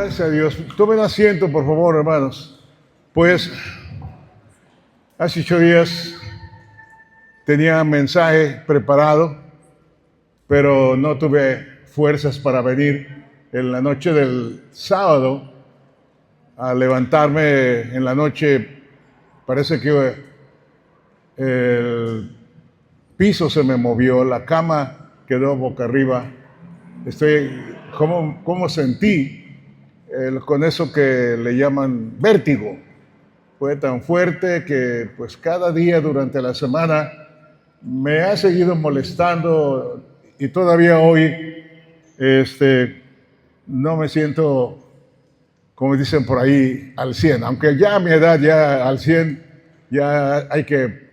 Gracias a Dios. Tomen asiento, por favor, hermanos. Pues hace 8 días tenía un mensaje preparado, pero no tuve fuerzas para venir en la noche del sábado. Al levantarme en la noche, parece que el piso se me movió, la cama quedó boca arriba. ¿Cómo sentí con eso que le llaman vértigo? Fue tan fuerte que pues cada día durante la semana me ha seguido molestando y todavía hoy no me siento, como dicen por ahí, al 100. Aunque ya a mi edad, ya al 100, ya hay que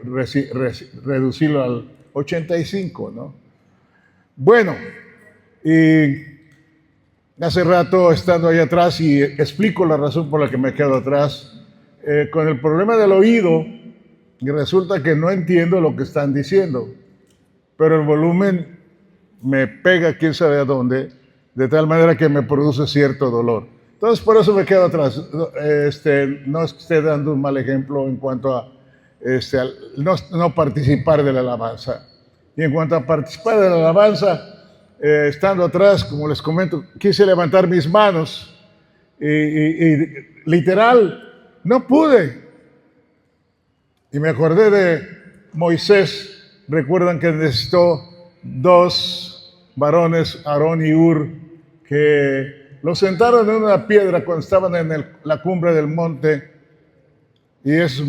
reducirlo al 85, ¿no? Bueno, y hace rato estando ahí atrás, y explico la razón por la que me quedo atrás, con el problema del oído, y resulta que no entiendo lo que están diciendo, pero el volumen me pega quién sabe a dónde, de tal manera que me produce cierto dolor. Entonces por eso me quedo atrás. No es que esté dando un mal ejemplo en cuanto a no participar de la alabanza. Y en cuanto a participar de la alabanza, estando atrás, como les comento, quise levantar mis manos y literal, no pude. Y me acordé de Moisés. Recuerdan que necesitó 2 varones, Aarón y Hur, que lo sentaron en una piedra cuando estaban en la cumbre del monte. Y es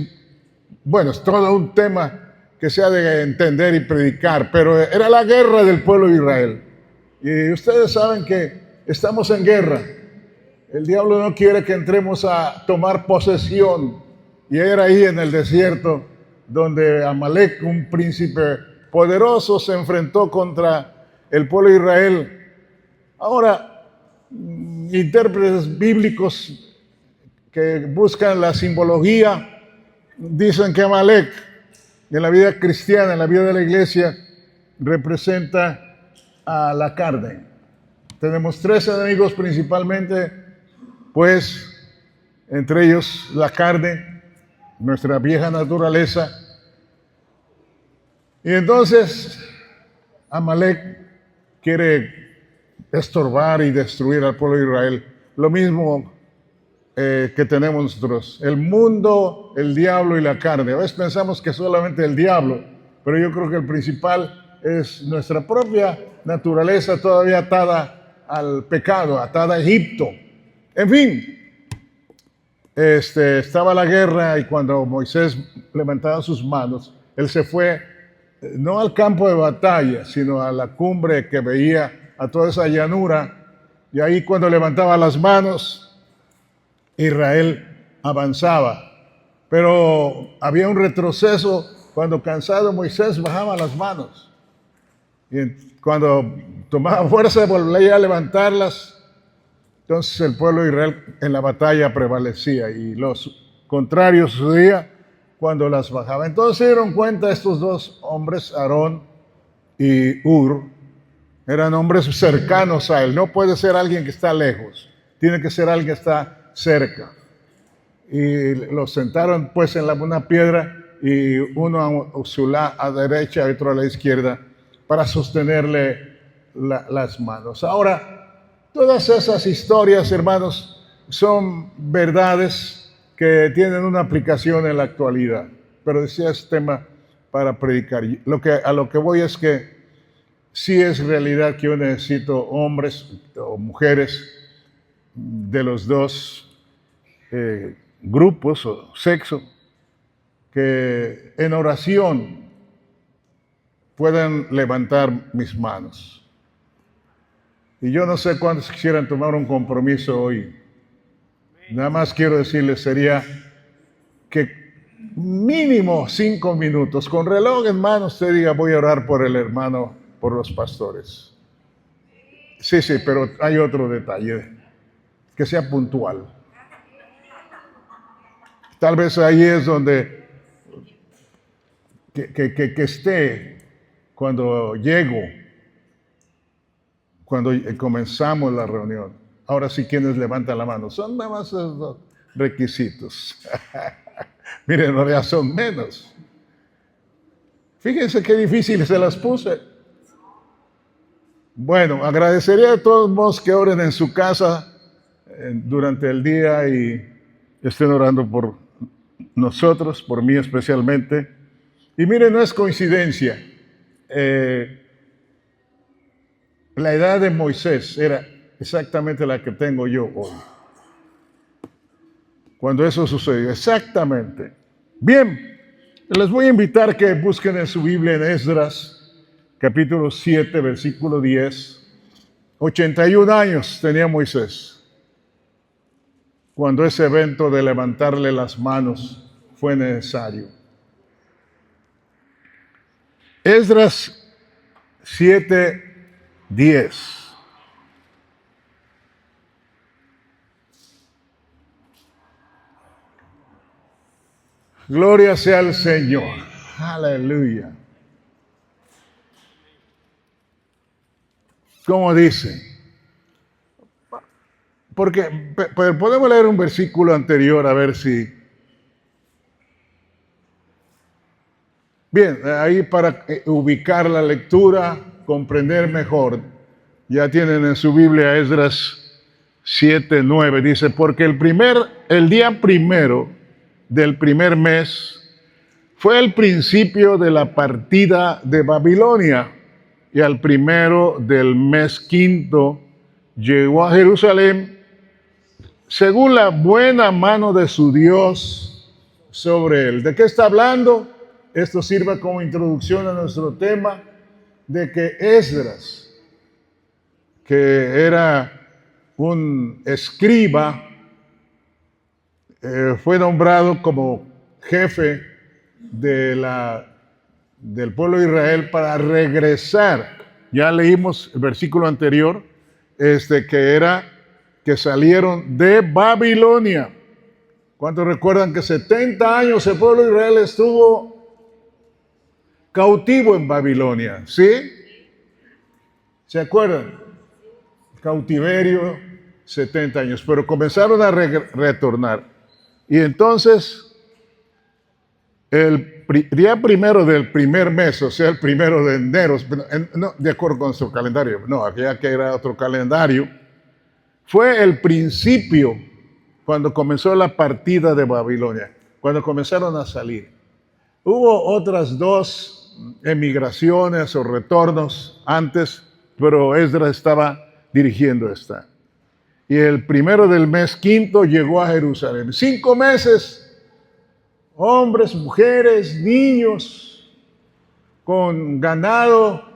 todo un tema que se ha de entender y predicar, pero era la guerra del pueblo de Israel. Y ustedes saben que estamos en guerra. El diablo no quiere que entremos a tomar posesión. Y era ahí en el desierto donde Amalek, un príncipe poderoso, se enfrentó contra el pueblo de Israel. Ahora, intérpretes bíblicos que buscan la simbología dicen que Amalek, en la vida cristiana, en la vida de la iglesia, representa a la carne. Tenemos 3 enemigos principalmente, pues, entre ellos la carne, nuestra vieja naturaleza. Y entonces Amalek quiere estorbar y destruir al pueblo de Israel. Lo mismo que tenemos nosotros. El mundo, el diablo y la carne. A veces pensamos que solamente el diablo, pero yo creo que el principal es nuestra propia naturaleza todavía atada al pecado, atada a Egipto. En fin, estaba la guerra y cuando Moisés levantaba sus manos, él se fue no al campo de batalla, sino a la cumbre que veía a toda esa llanura, y ahí cuando levantaba las manos, Israel avanzaba. Pero había un retroceso cuando cansado Moisés bajaba las manos. Y cuando tomaba fuerza volvía a levantarlas. Entonces el pueblo de Israel en la batalla prevalecía y los contrarios sucedía cuando las bajaba. Entonces se dieron cuenta estos 2 hombres, Aarón y Hur, eran hombres cercanos a él. No puede ser alguien que está lejos, tiene que ser alguien que está cerca. Y los sentaron pues en una piedra, y uno a su lado a derecha y otro a la izquierda, para sostenerle las manos. Ahora, todas esas historias, hermanos, son verdades que tienen una aplicación en la actualidad, pero decía es tema para predicar. A lo que voy es que sí es realidad que yo necesito hombres o mujeres de los 2 grupos o sexo que en oración puedan levantar mis manos. Y yo no sé cuántos quisieran tomar un compromiso hoy. Nada más quiero decirles, sería que mínimo 5 minutos, con reloj en mano, usted diga, voy a orar por el hermano, por los pastores. Sí, pero hay otro detalle, que sea puntual. Tal vez ahí es donde que esté cuando llego, cuando comenzamos la reunión. Ahora sí, ¿quiénes levantan la mano? Son nada más esos dos requisitos. Miren, en realidad son menos. Fíjense qué difícil se las puse. Bueno, agradecería a todos modos que oren en su casa durante el día y estén orando por nosotros, por mí especialmente. Y miren, no es coincidencia. La edad de Moisés era exactamente la que tengo yo hoy. Cuando eso sucedió, exactamente. Bien, les voy a invitar que busquen en su Biblia en Esdras, capítulo 7, versículo 10. 81 años tenía Moisés cuando ese evento de levantarle las manos fue necesario. Esdras 7, 10. Gloria sea al Señor. Aleluya. ¿Cómo dice? Porque podemos leer un versículo anterior a ver si... Bien, ahí para ubicar la lectura, comprender mejor, ya tienen en su Biblia Esdras 7, 9, dice, porque el día primero del primer mes fue el principio de la partida de Babilonia, y al primero del mes quinto llegó a Jerusalén según la buena mano de su Dios sobre él. ¿De qué está hablando? Esto sirve como introducción a nuestro tema de que Esdras, que era un escriba, fue nombrado como jefe del pueblo de Israel para regresar. Ya leímos el versículo anterior, que salieron de Babilonia. ¿Cuántos recuerdan que 70 años el pueblo de Israel estuvo cautivo en Babilonia? ¿Sí? ¿Se acuerdan? Cautiverio, 70 años, pero comenzaron a retornar. Y entonces, el día primero del primer mes, o sea, el primero de enero, no, de acuerdo con nuestro calendario, no, aquella que era otro calendario, fue el principio cuando comenzó la partida de Babilonia, cuando comenzaron a salir. Hubo otras dos emigraciones o retornos antes, pero Esdras estaba dirigiendo esta. Y el primero del mes quinto llegó a Jerusalén. 5 meses, hombres, mujeres, niños, con ganado,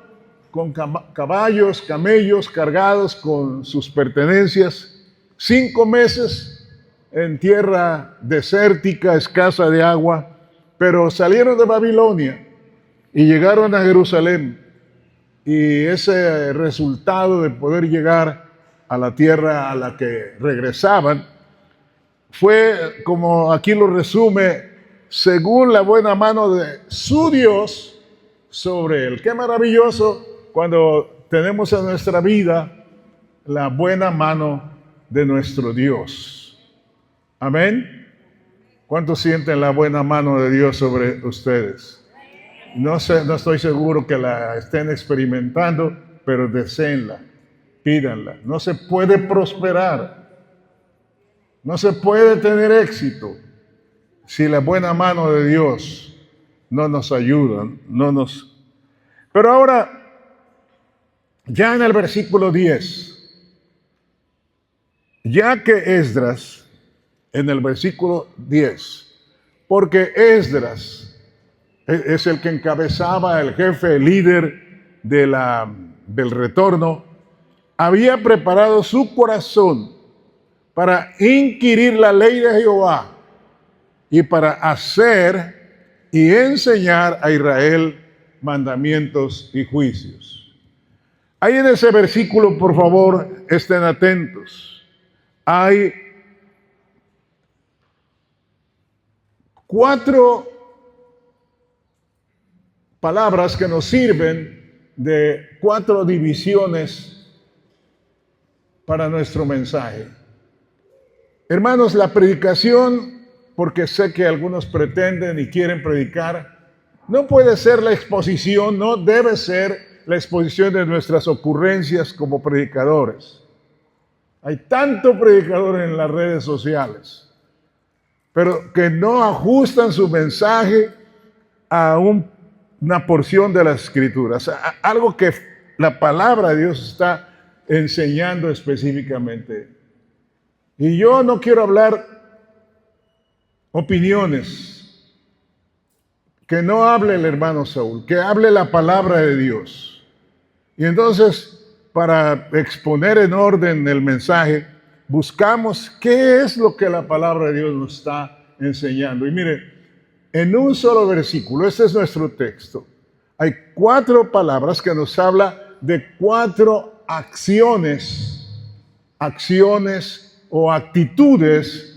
con caballos, camellos cargados con sus pertenencias. 5 meses en tierra desértica, escasa de agua, pero salieron de Babilonia y llegaron a Jerusalén. Y ese resultado de poder llegar a la tierra a la que regresaban fue, como aquí lo resume, según la buena mano de su Dios sobre él. Qué maravilloso cuando tenemos en nuestra vida la buena mano de nuestro Dios. Amén. ¿Cuántos sienten la buena mano de Dios sobre ustedes? No estoy seguro que la estén experimentando, pero deseenla, pídanla. No se puede prosperar, no se puede tener éxito si la buena mano de Dios no nos ayuda, Pero ahora, ya en el versículo 10, ya que Esdras, en el versículo 10, porque Esdras es el que encabezaba, el jefe, el líder del retorno, había preparado su corazón para inquirir la ley de Jehová y para hacer y enseñar a Israel mandamientos y juicios. Ahí en ese versículo, por favor, estén atentos. Hay 4 palabras que nos sirven de 4 divisiones para nuestro mensaje. Hermanos, la predicación, porque sé que algunos pretenden y quieren predicar, no puede ser la exposición, no debe ser la exposición de nuestras ocurrencias como predicadores. Hay tanto predicador en las redes sociales, pero que no ajustan su mensaje a una porción de las Escrituras, algo que la palabra de Dios está enseñando específicamente. Y yo no quiero hablar opiniones, que no hable el hermano Saúl, que hable la palabra de Dios. Y entonces, para exponer en orden el mensaje, buscamos qué es lo que la palabra de Dios nos está enseñando. Y mire, en un solo versículo, este es nuestro texto, hay 4 palabras que nos habla de 4 acciones o actitudes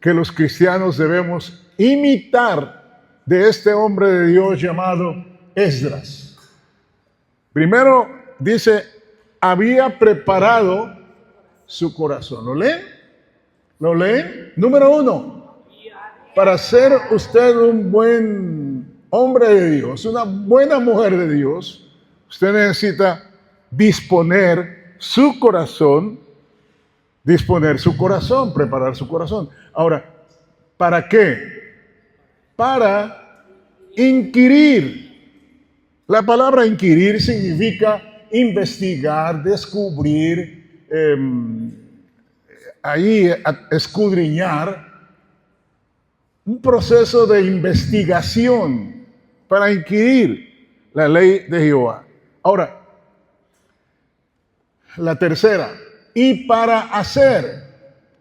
que los cristianos debemos imitar de este hombre de Dios llamado Esdras. Primero dice, había preparado su corazón. ¿Lo leen? ¿Lo leen? Número 1, para ser usted un buen hombre de Dios, una buena mujer de Dios, usted necesita disponer su corazón, preparar su corazón. Ahora, ¿para qué? Para inquirir. La palabra inquirir significa investigar, descubrir, escudriñar, un proceso de investigación para inquirir la ley de Jehová. Ahora, la tercera, y para hacer,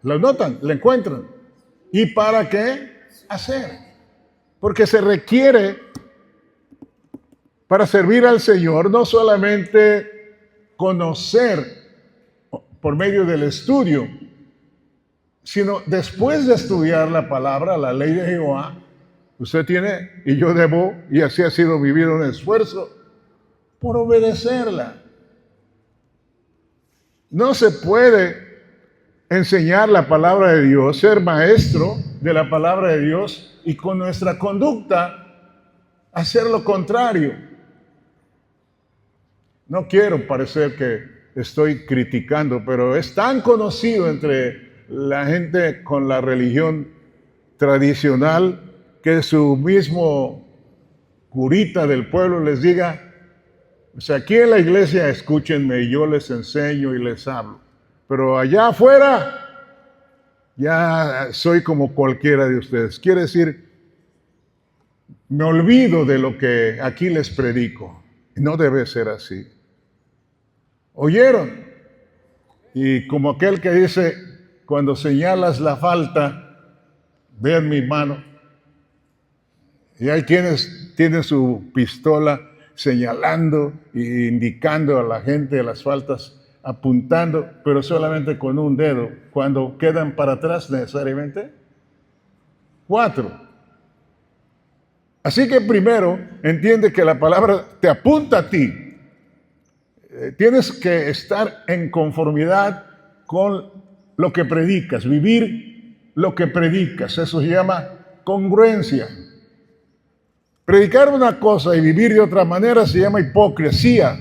¿lo notan? ¿Lo encuentran? ¿Y para qué? Hacer. Porque se requiere para servir al Señor no solamente conocer por medio del estudio, sino después de estudiar la palabra, la ley de Jehová, usted tiene, y yo debo, y así ha sido mi vida, un esfuerzo por obedecerla. No se puede enseñar la palabra de Dios, ser maestro de la palabra de Dios y con nuestra conducta hacer lo contrario. No quiero parecer que estoy criticando, pero es tan conocido entre la gente con la religión tradicional que su mismo curita del pueblo les diga, o sea, aquí en la iglesia escúchenme y yo les enseño y les hablo, pero allá afuera ya soy como cualquiera de ustedes. Quiere decir, me olvido de lo que aquí les predico. No debe ser así. ¿Oyeron? Y como aquel que dice, cuando señalas la falta, vean mi mano. Y hay quienes tienen su pistola señalando e indicando a la gente las faltas, apuntando, pero solamente con un dedo. Cuando quedan para atrás necesariamente, 4. Así que primero entiende que la palabra te apunta a ti. Tienes que estar en conformidad con lo que predicas, vivir lo que predicas. Eso se llama congruencia. Predicar una cosa y vivir de otra manera se llama hipocresía.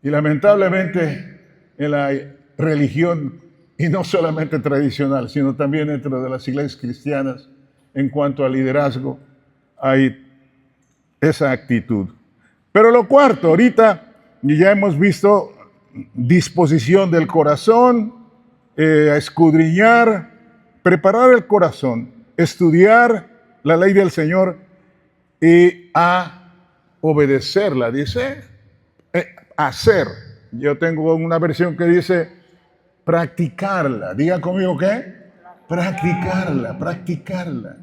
Y lamentablemente en la religión, y no solamente tradicional, sino también dentro de las iglesias cristianas, en cuanto al liderazgo, hay esa actitud. Pero lo cuarto, ahorita ya hemos visto disposición del corazón, a escudriñar, preparar el corazón, estudiar la ley del Señor y a obedecerla. Dice, hacer. Yo tengo una versión que dice practicarla. Diga conmigo, ¿qué? Practicarla.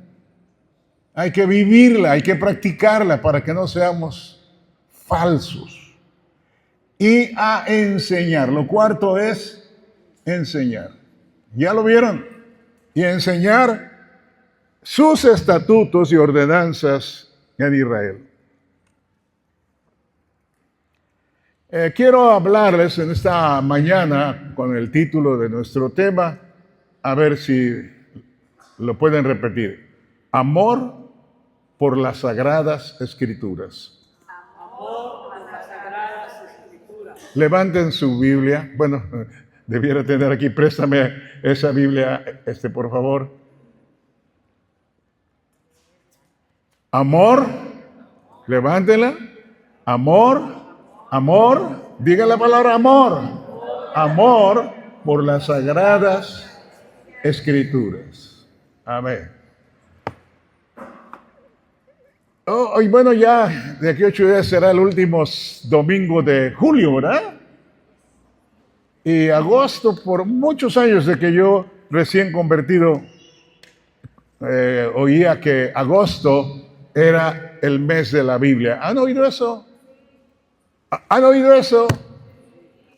Hay que vivirla, hay que practicarla para que no seamos falsos. Y a enseñar. Lo cuarto es enseñar. ¿Ya lo vieron? Y enseñar sus estatutos y ordenanzas en Israel. Quiero hablarles en esta mañana con el título de nuestro tema, a ver si lo pueden repetir. Amor por las Sagradas Escrituras. Amor por las Sagradas Escrituras. Levanten su Biblia. Bueno, debiera tener aquí, préstame esa Biblia, por favor. Amor, levántenla. Amor, diga la palabra amor. Amor por las Sagradas Escrituras. Amén. Y bueno, ya de aquí a 8 días será el último domingo de julio, ¿verdad? Y agosto, por muchos años de que yo recién convertido, oía que agosto era el mes de la Biblia. ¿Han oído eso? ¿Han oído eso?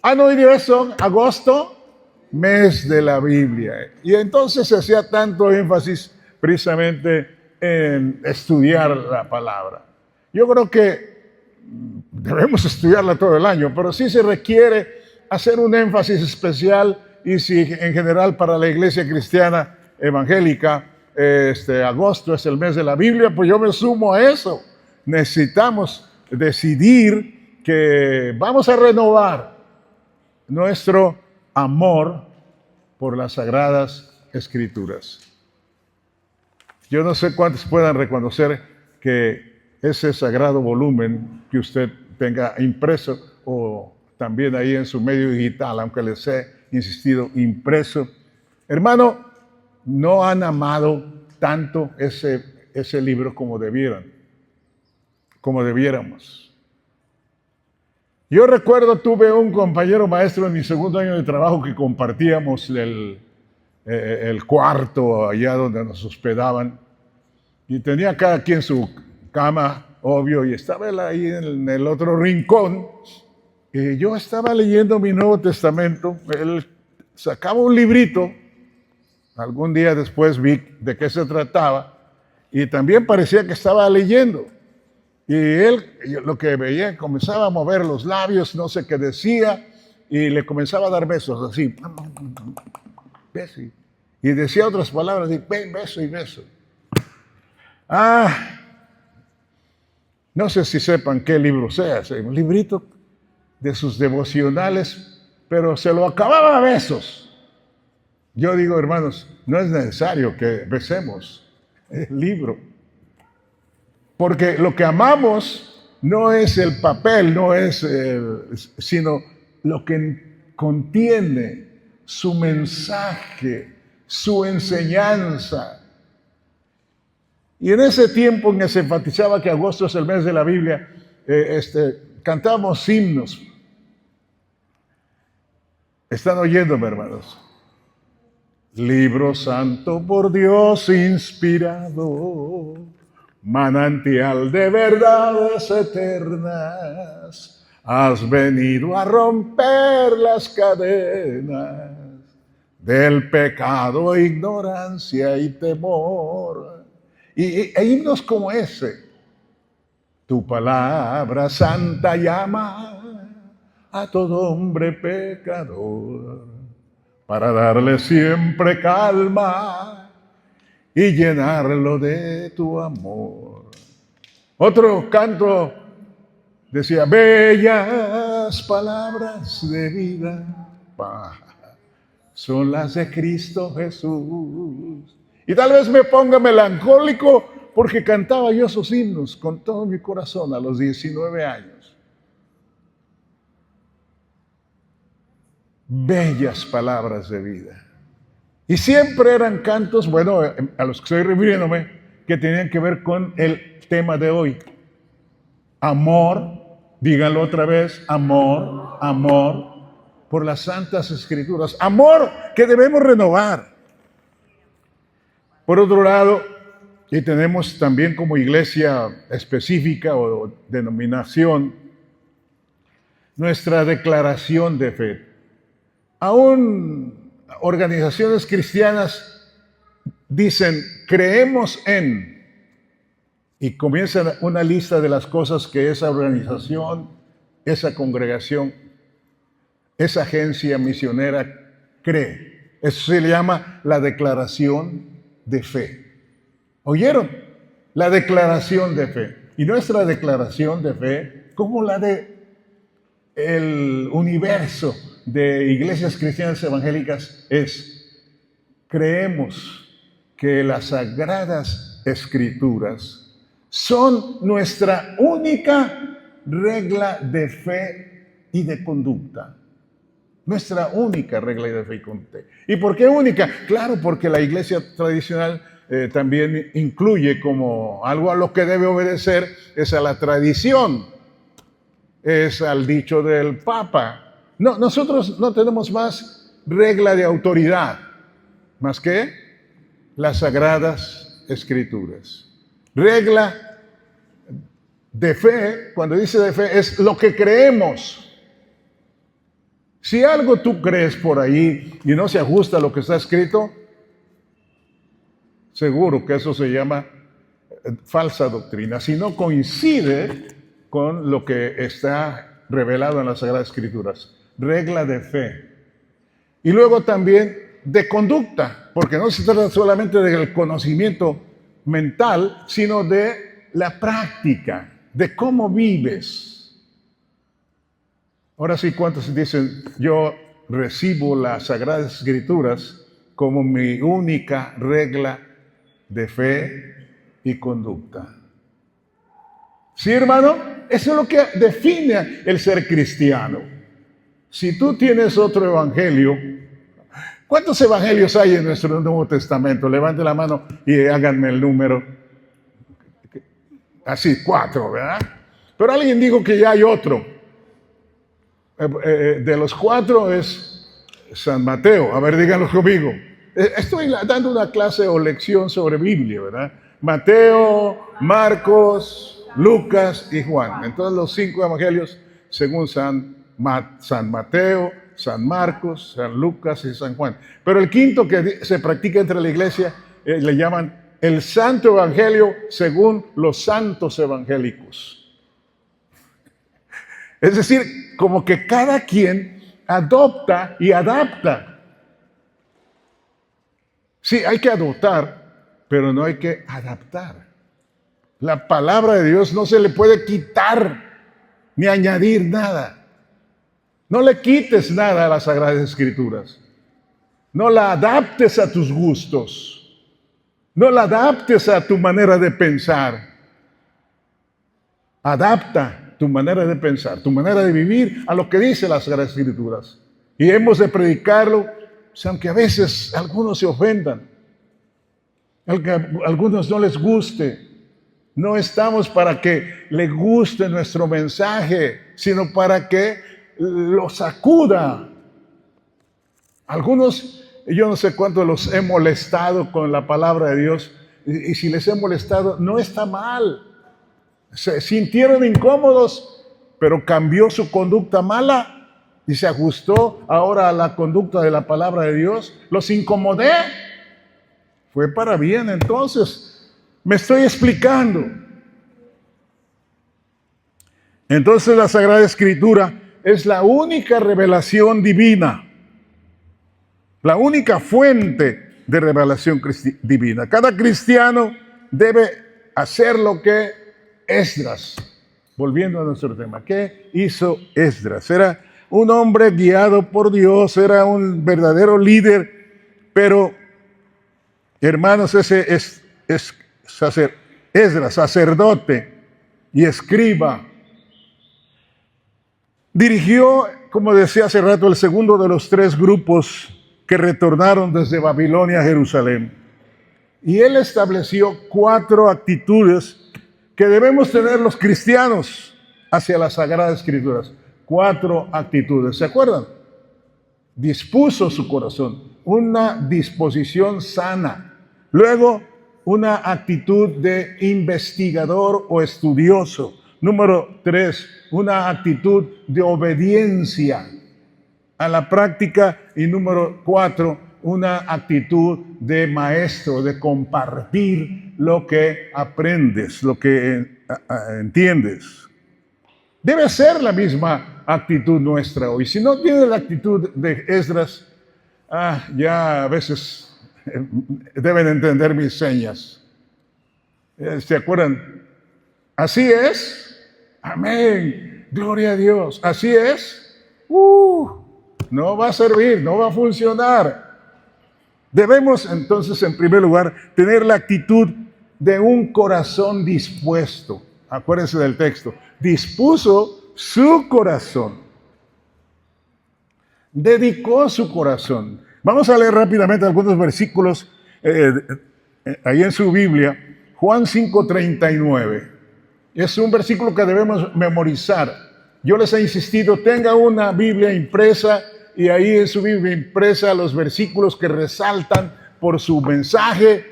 ¿Han oído eso? Agosto, mes de la Biblia. Y entonces se hacía tanto énfasis precisamente en estudiar la palabra. Yo creo que debemos estudiarla todo el año, pero sí se requiere hacer un énfasis especial, y si en general para la iglesia cristiana evangélica agosto es el mes de la Biblia, pues yo me sumo a eso. Necesitamos decidir que vamos a renovar nuestro amor por las Sagradas Escrituras. Yo no sé cuántos puedan reconocer que ese sagrado volumen que usted tenga impreso o también ahí en su medio digital, aunque les he insistido, impreso, hermano, no han amado tanto ese libro como debiéramos. Yo recuerdo, tuve un compañero maestro en mi segundo año de trabajo que compartíamos el cuarto allá donde nos hospedaban, y tenía cada quien su cama, obvio, y estaba él ahí en el otro rincón, y yo estaba leyendo mi Nuevo Testamento. Él sacaba un librito, algún día después vi de qué se trataba, y también parecía que estaba leyendo. Y él, lo que veía, comenzaba a mover los labios, no sé qué decía, y le comenzaba a dar besos, así. Beso. Y decía otras palabras, y beso y beso. No sé si sepan qué libro sea, un librito de sus devocionales, pero se lo acababa a besos. Yo digo, hermanos, no es necesario que besemos el libro, porque lo que amamos no es el papel, sino lo que contiene, su mensaje, su enseñanza. Y en ese tiempo en que se enfatizaba que agosto es el mes de la Biblia, cantábamos himnos. ¿Están oyéndome, hermanos? Libro santo por Dios inspirado, manantial de verdades eternas, has venido a romper las cadenas del pecado, ignorancia y temor. E himnos como ese. Tu palabra santa llama a todo hombre pecador, para darle siempre calma y llenarlo de tu amor. Otro canto decía, bellas palabras de vida son las de Cristo Jesús. Y tal vez me ponga melancólico porque cantaba yo esos himnos con todo mi corazón a los 19 años. Bellas palabras de vida. Y siempre eran cantos, bueno, a los que estoy refiriéndome, que tenían que ver con el tema de hoy. Amor, díganlo otra vez, amor, amor por las Santas Escrituras. Amor que debemos renovar. Por otro lado, y tenemos también como iglesia específica o denominación, nuestra declaración de fe. Aún organizaciones cristianas dicen, creemos en, y comienzan una lista de las cosas que esa organización esa congregación, esa agencia misionera cree. Eso se le llama la declaración de fe. ¿Oyeron? La declaración de fe. Y nuestra declaración de fe, como la de el universo de iglesias cristianas evangélicas, es: creemos que las sagradas escrituras son nuestra única regla de fe y de conducta. Nuestra única regla de fe y conducta. ¿Y por qué única? Claro, porque la iglesia tradicional también incluye como algo a lo que debe obedecer es a la tradición, es al dicho del Papa. No, nosotros no tenemos más regla de autoridad, más que las sagradas escrituras. Regla de fe, cuando dice de fe, es lo que creemos. Si algo tú crees por ahí y no se ajusta a lo que está escrito, seguro que eso se llama falsa doctrina. Si no coincide con lo que está revelado en las Sagradas Escrituras. Regla de fe. Y luego también de conducta, porque no se trata solamente del conocimiento mental, sino de la práctica, de cómo vives. Ahora sí, ¿cuántos dicen: yo recibo las Sagradas Escrituras como mi única regla de fe y conducta? ¿Sí, hermano? Eso es lo que define el ser cristiano. Si tú tienes otro evangelio, ¿cuántos evangelios hay en nuestro Nuevo Testamento? Levante la mano y háganme el número. Así, 4, ¿verdad? Pero alguien dijo que ya hay otro. De los 4 es San Mateo. A ver, díganlo conmigo. Estoy dando una clase o lección sobre Biblia, ¿verdad? Mateo, Marcos, Lucas y Juan. Entonces los 5 evangelios según San Mateo, San Marcos, San Lucas y San Juan. Pero el quinto que se practica entre la iglesia le llaman el Santo Evangelio según los santos evangélicos. Es decir, como que cada quien adopta y adapta. Sí, hay que adoptar, pero no hay que adaptar. La palabra de Dios no se le puede quitar ni añadir nada. No le quites nada a las Sagradas Escrituras. No la adaptes a tus gustos. No la adaptes a tu manera de pensar. Adapta tu manera de pensar, tu manera de vivir a lo que dice las Sagradas Escrituras. Y hemos de predicarlo, aunque a veces algunos se ofendan, aunque a algunos no les guste. No estamos para que le guste nuestro mensaje, sino para que lo sacuda. Algunos, yo no sé cuánto los he molestado con la palabra de Dios, y si les he molestado, no está mal. Se sintieron incómodos, pero cambió su conducta mala y se ajustó ahora a la conducta de la palabra de Dios. Los incomodé. Fue para bien, entonces. Me estoy explicando. Entonces la Sagrada Escritura es la única revelación divina, la única fuente de revelación divina. Cada cristiano debe hacer lo que Esdras, volviendo a nuestro tema, ¿qué hizo Esdras? Era un hombre guiado por Dios, era un verdadero líder, pero, hermanos, ese es Esdras, sacerdote y escriba. Dirigió, como decía hace rato, el segundo de los 3 grupos que retornaron desde Babilonia a Jerusalén. Y él estableció 4 actitudes que debemos tener los cristianos hacia las Sagradas Escrituras. 4 actitudes, ¿se acuerdan? Dispuso su corazón, una disposición sana. Luego, una actitud de investigador o estudioso. Número 3, una actitud de obediencia a la práctica. Y número 4, una actitud de maestro, de compartir lo que aprendes, lo que entiendes. Debe ser la misma actitud nuestra hoy. Si no tiene la actitud de Esdras, ya a veces deben entender mis señas. ¿Se acuerdan? Así es. Amén. Gloria a Dios. Así es. No va a servir, no va a funcionar. Debemos entonces, en primer lugar, tener la actitud de un corazón dispuesto. Acuérdense del texto. Dispuso su corazón. Dedicó su corazón. Vamos a leer rápidamente algunos versículos ahí en su Biblia. Juan 5:39. Es un versículo que debemos memorizar. Yo les he insistido, tenga una Biblia impresa y ahí en su Biblia impresa los versículos que resaltan por su mensaje,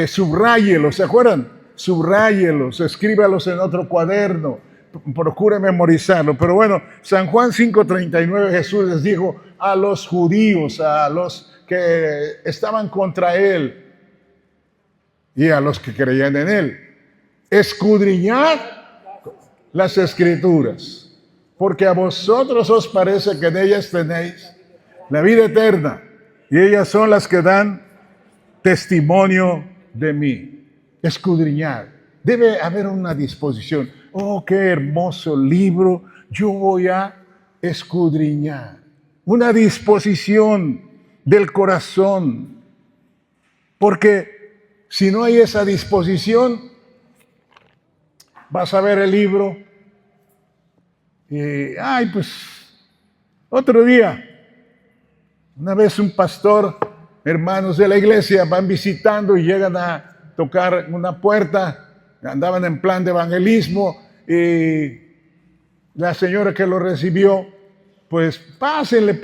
subráyelos, ¿se acuerdan? Subráyelos, escríbalos en otro cuaderno, procure memorizarlo. Pero bueno, San Juan 5:39, Jesús les dijo a los judíos, a los que estaban contra él y a los que creían en él: escudriñad las Escrituras, porque a vosotros os parece que en ellas tenéis la vida eterna, y ellas son las que dan testimonio de mí. Escudriñar. Debe haber una disposición. Oh, qué hermoso libro. Yo voy a escudriñar. Una disposición del corazón. Porque si no hay esa disposición, vas a ver el libro y, pues, otro día. Una vez un pastor, hermanos de la iglesia, van visitando y llegan a tocar una puerta, andaban en plan de evangelismo, y la señora que lo recibió, pues, pásenle,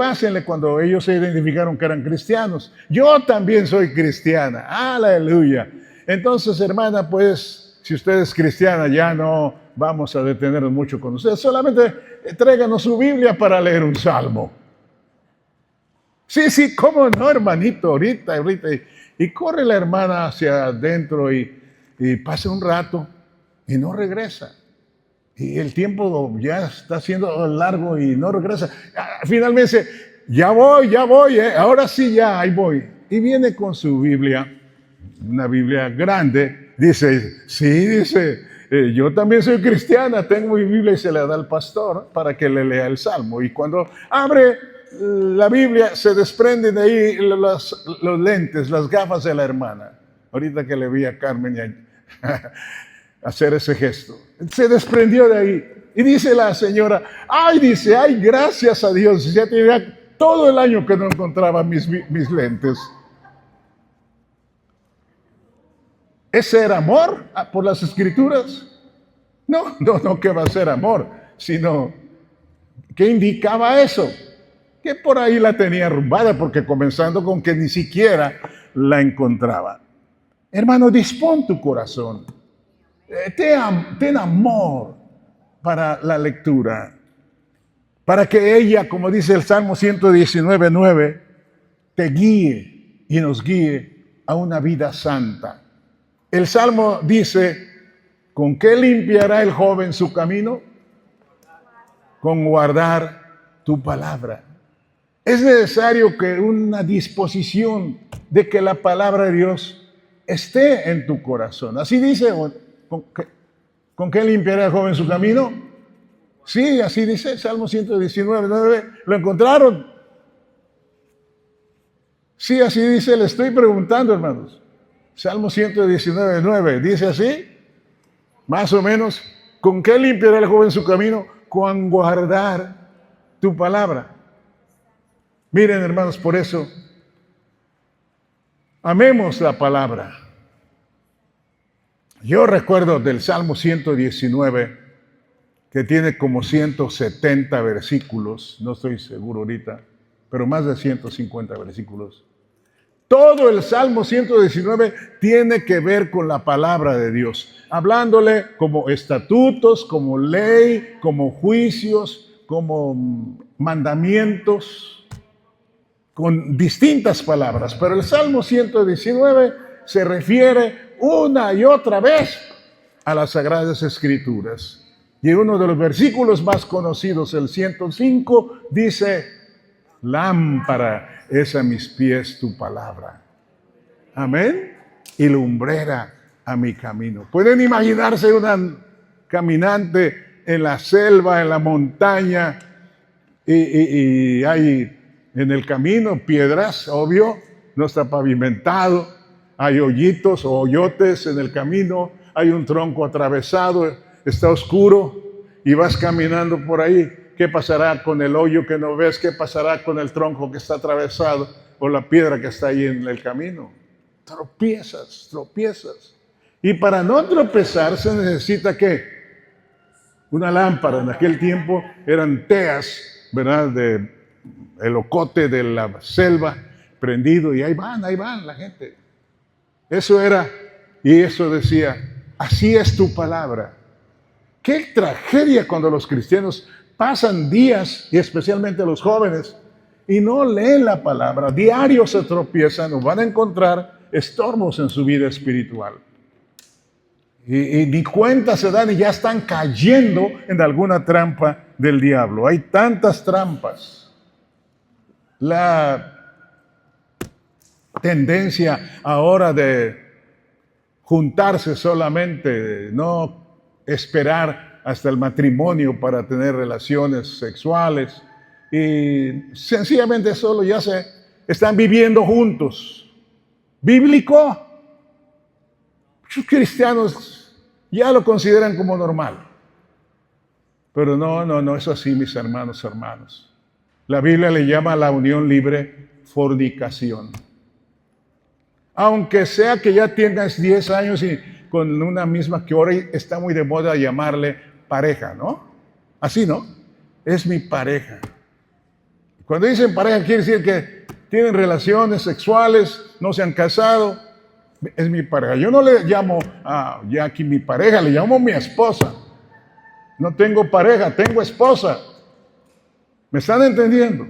cuando ellos se identificaron que eran cristianos. Yo también soy cristiana, aleluya. Entonces, hermana, pues, si usted es cristiana, ya no vamos a detenernos mucho con usted, solamente tráiganos su Biblia para leer un salmo. Sí, cómo no, hermanito, ahorita. Y corre la hermana hacia adentro y pasa un rato y no regresa. Y el tiempo ya está siendo largo y no regresa. Finalmente dice, ya voy, ahora sí, ya, ahí voy. Y viene con su Biblia, una Biblia grande. Dice, yo también soy cristiana, tengo mi Biblia, y se la da al pastor para que le lea el salmo. Y cuando abre la Biblia, se desprenden de ahí los lentes, las gafas de la hermana. Ahorita que le vi a Carmen hacer ese gesto, se desprendió de ahí. Y dice la señora, ay, gracias a Dios, ya tenía todo el año que no encontraba mis lentes. ¿Ese era amor por las Escrituras? No, ¿qué va a ser amor? Sino, ¿qué indicaba eso? Que por ahí la tenía arrumbada, porque comenzando con que ni siquiera la encontraba. Hermano, dispón tu corazón. Ten amor para la lectura, para que ella, como dice el Salmo 119:9, te guíe y nos guíe a una vida santa. El Salmo dice, ¿con qué limpiará el joven su camino? Con guardar tu palabra. Es necesario que una disposición de que la palabra de Dios esté en tu corazón. Así dice, ¿con qué limpiará el joven su camino? Sí, así dice, Salmo 119:9. ¿Lo encontraron? Sí, así dice, le estoy preguntando, hermanos. Salmo 119:9, dice así, más o menos, ¿con qué limpiará el joven su camino? Con guardar tu palabra. Miren, hermanos, por eso, amemos la palabra. Yo recuerdo del Salmo 119, que tiene como 170 versículos, no estoy seguro ahorita, pero más de 150 versículos. Todo el Salmo 119 tiene que ver con la palabra de Dios, hablándole como estatutos, como ley, como juicios, como mandamientos, con distintas palabras. Pero el Salmo 119 se refiere una y otra vez a las Sagradas Escrituras. Y uno de los versículos más conocidos, el 105, dice, lámpara es a mis pies tu palabra. Amén. Y lumbrera a mi camino. ¿Pueden imaginarse una caminante en la selva, en la montaña, y hay en el camino piedras, obvio, no está pavimentado, hay hoyitos o hoyotes en el camino, hay un tronco atravesado, está oscuro y vas caminando por ahí? ¿Qué pasará con el hoyo que no ves? ¿Qué pasará con el tronco que está atravesado o la piedra que está ahí en el camino? Tropiezas, tropiezas. Y para no tropezar se necesita ¿qué? Una lámpara. En aquel tiempo eran teas, ¿verdad? De el ocote de la selva prendido, y ahí van la gente. Eso era, y eso decía, así es tu palabra. Qué tragedia cuando los cristianos pasan días, y especialmente los jóvenes, y no leen la palabra, diario se tropiezan o van a encontrar estorbos en su vida espiritual. Y ni cuenta se dan y ya están cayendo en alguna trampa del diablo. Hay tantas trampas. La tendencia ahora de juntarse solamente, de no esperar hasta el matrimonio para tener relaciones sexuales, y sencillamente solo ya se están viviendo juntos. ¿Bíblico? Muchos cristianos ya lo consideran como normal. Pero no es así, mis hermanos. La Biblia le llama a la unión libre fornicación. Aunque sea que ya tengas 10 años y con una misma, que ahora está muy de moda llamarle pareja, ¿no? Así, ¿no? Es mi pareja. Cuando dicen pareja quiere decir que tienen relaciones sexuales, no se han casado. Es mi pareja. Yo no le llamo a Jackie mi pareja, le llamo mi esposa. No tengo pareja, tengo esposa. ¿Me están entendiendo?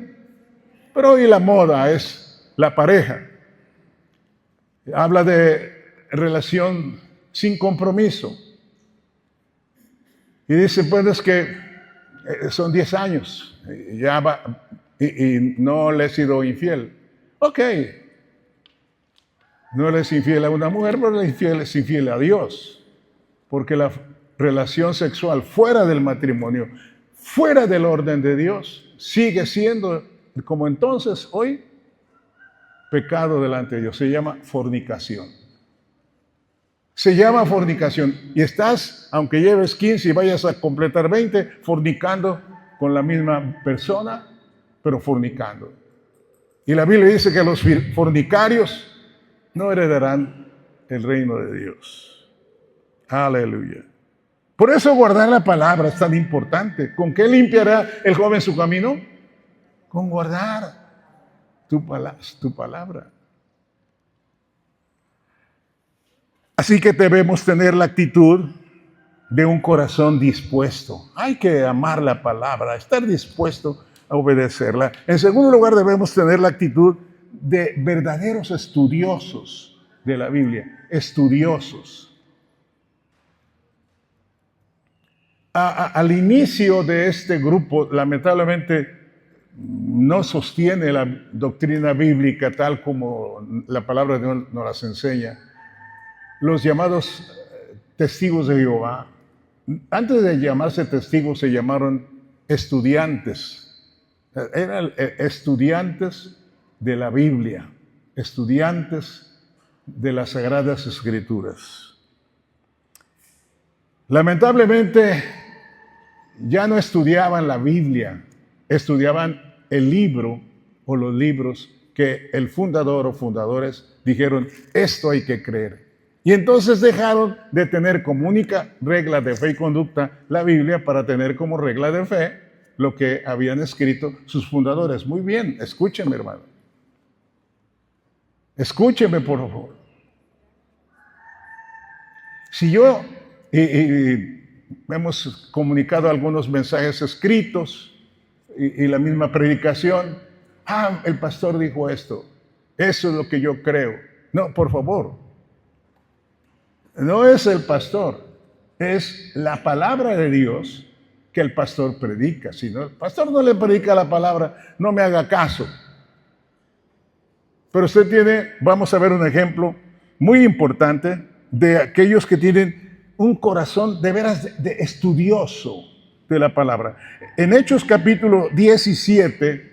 Pero hoy la moda es la pareja. Habla de relación sin compromiso. Y dice, pues es que son 10 años ya va, y no le he sido infiel. Ok. No le es infiel a una mujer, pero es infiel a Dios. Porque la relación sexual fuera del matrimonio, fuera del orden de Dios, sigue siendo, como entonces, hoy, pecado delante de Dios. Se llama fornicación. Se llama fornicación. Y estás, aunque lleves 15 y vayas a completar 20, fornicando con la misma persona, pero fornicando. Y la Biblia dice que los fornicarios no heredarán el reino de Dios. Aleluya. Por eso guardar la palabra es tan importante. ¿Con qué limpiará el joven su camino? Con guardar tu palabra. Así que debemos tener la actitud de un corazón dispuesto. Hay que amar la palabra, estar dispuesto a obedecerla. En segundo lugar, debemos tener la actitud de verdaderos estudiosos de la Biblia, estudiosos. Al inicio de este grupo, lamentablemente, no sostiene la doctrina bíblica tal como la palabra de Dios nos las enseña. Los llamados testigos de Jehová, antes de llamarse testigos, se llamaron estudiantes. Eran estudiantes de la Biblia, estudiantes de las Sagradas Escrituras. Lamentablemente, ya no estudiaban la Biblia, estudiaban el libro o los libros que el fundador o fundadores dijeron, esto hay que creer. Y entonces dejaron de tener como única regla de fe y conducta la Biblia para tener como regla de fe lo que habían escrito sus fundadores. Muy bien, escúcheme, hermano. Escúcheme, por favor. Si yo, hemos comunicado algunos mensajes escritos y la misma predicación, el pastor dijo esto, eso es lo que yo creo. No, por favor. No es el pastor, es la palabra de Dios que el pastor predica. Si no, el pastor no le predica la palabra, no me haga caso. Pero usted tiene, vamos a ver un ejemplo muy importante de aquellos que tienen un corazón de veras de estudioso de la palabra. En Hechos capítulo 17,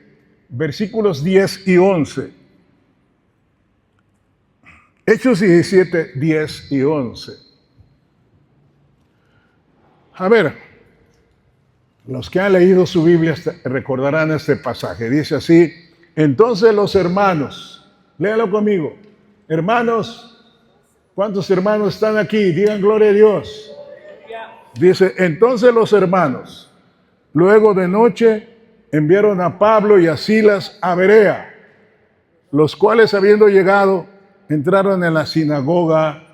versículos 10 y 11. Hechos 17, 10 y 11. A ver, los que han leído su Biblia recordarán este pasaje. Dice así: entonces los hermanos, léalo conmigo, hermanos, ¿cuántos hermanos están aquí? Digan gloria a Dios. Dice, entonces los hermanos, luego de noche, enviaron a Pablo y a Silas a Berea, los cuales, habiendo llegado, entraron en la sinagoga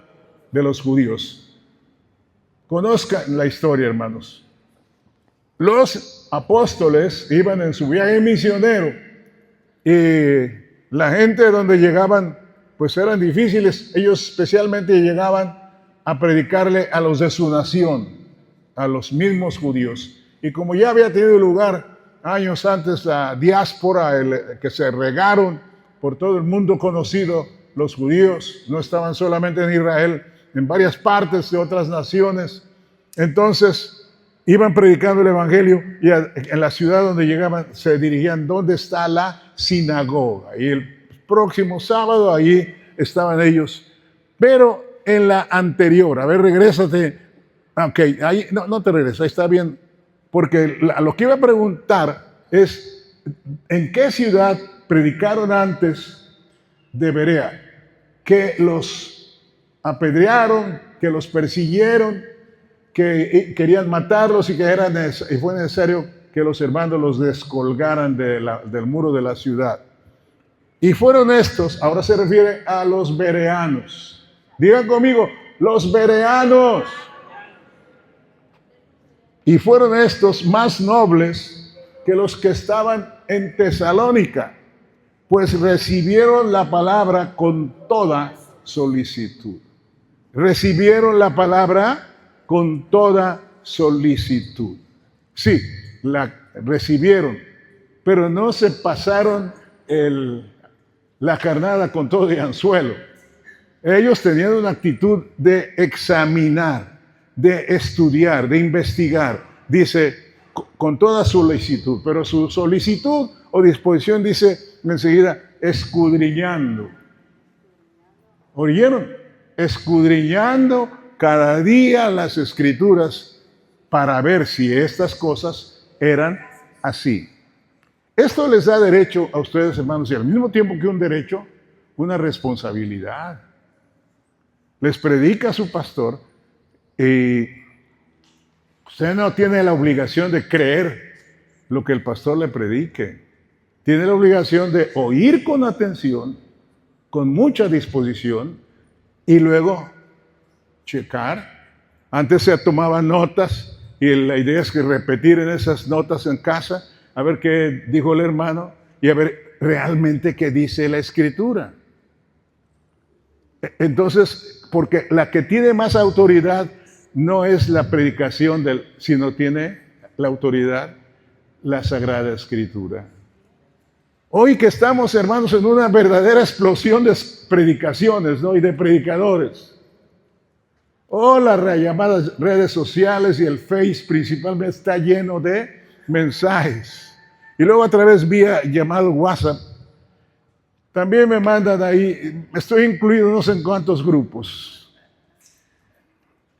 de los judíos. Conozcan la historia, hermanos. Los apóstoles iban en su viaje misionero y la gente donde llegaban, pues eran difíciles. Ellos especialmente llegaban a predicarle a los de su nación, a los mismos judíos. Y como ya había tenido lugar años antes la diáspora, que se regaron por todo el mundo conocido, los judíos no estaban solamente en Israel, en varias partes de otras naciones. Entonces iban predicando el evangelio y en la ciudad donde llegaban se dirigían ¿dónde está la sinagoga? Y el próximo sábado allí estaban ellos. Pero en la anterior, a ver, regrésate. Ok, ahí, no te regreses, ahí está bien. Porque lo que iba a preguntar es, ¿en qué ciudad predicaron antes de Berea? Que los apedrearon, que los persiguieron, que querían matarlos y y fue necesario que los hermanos los descolgaran del muro de la ciudad. Y fueron estos, ahora se refiere a los bereanos. Digan conmigo, los bereanos. Y fueron estos más nobles que los que estaban en Tesalónica, pues recibieron la palabra con toda solicitud. Recibieron la palabra con toda solicitud. Sí, la recibieron, pero no se pasaron la carnada con todo y anzuelo. Ellos tenían una actitud de examinar, de estudiar, de investigar. Dice, con toda solicitud, pero su solicitud o disposición dice enseguida, escudriñando. ¿Oyeron? Escudriñando cada día las escrituras para ver si estas cosas eran así. Esto les da derecho a ustedes, hermanos, y al mismo tiempo que un derecho, una responsabilidad. Les predica a su pastor y usted no tiene la obligación de creer lo que el pastor le predique. Tiene la obligación de oír con atención, con mucha disposición, y luego checar. Antes se tomaban notas y la idea es que repetir en esas notas en casa, a ver qué dijo el hermano y a ver realmente qué dice la escritura. Entonces, porque la que tiene más autoridad no es la predicación sino tiene la autoridad la Sagrada Escritura. Hoy que estamos, hermanos, en una verdadera explosión de predicaciones, ¿no? Y de predicadores. Las llamadas redes sociales y el Face principalmente está lleno de mensajes. Y luego a través vía llamado WhatsApp, también me mandan ahí, estoy incluido no sé en cuántos grupos.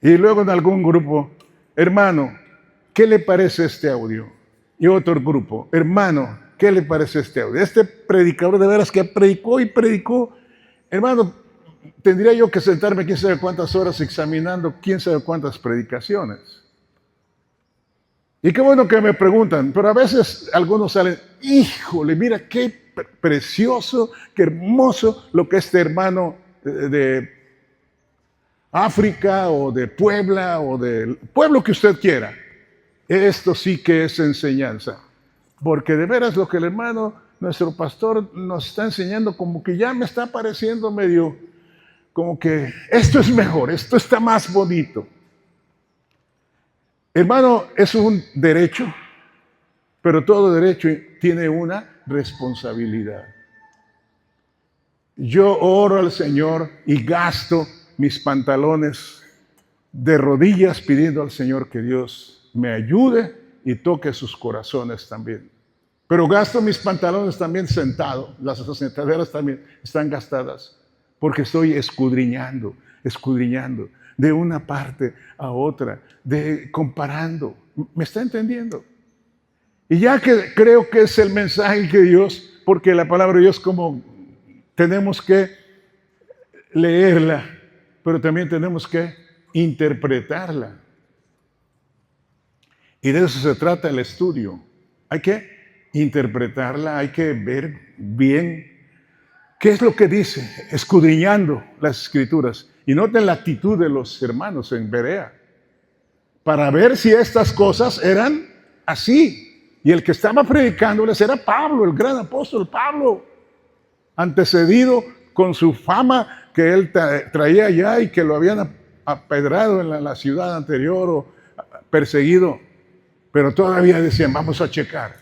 Y luego en algún grupo, hermano, ¿qué le parece este audio? Y otro grupo, hermano, ¿qué le parece este audio? Este predicador de veras que predicó y predicó, hermano, tendría yo que sentarme quién sabe cuántas horas examinando quién sabe cuántas predicaciones. Y qué bueno que me preguntan, pero a veces algunos salen, híjole, mira qué precioso, qué hermoso lo que este hermano de África o de Puebla o del pueblo que usted quiera. Esto sí que es enseñanza. Porque de veras lo que el hermano, nuestro pastor, nos está enseñando como que ya me está pareciendo medio, como que esto es mejor, esto está más bonito. Hermano, es un derecho, pero todo derecho tiene una responsabilidad. Yo oro al Señor y gasto mis pantalones de rodillas pidiendo al Señor que Dios me ayude y toque sus corazones también. Pero gasto mis pantalones también sentado, las sentaderas también están gastadas, porque estoy escudriñando de una parte a otra, comparando. ¿Me está entendiendo? Y ya que creo que es el mensaje de Dios, porque la palabra de Dios como tenemos que leerla, pero también tenemos que interpretarla. Y de eso se trata el estudio. Hay que interpretarla, hay que ver bien qué es lo que dice, escudriñando las Escrituras. Y noten la actitud de los hermanos en Berea, para ver si estas cosas eran así. Y el que estaba predicándoles era Pablo, el gran apóstol Pablo, antecedido con su fama que él traía allá y que lo habían apedrado en la ciudad anterior o perseguido. Pero todavía decían, vamos a checar.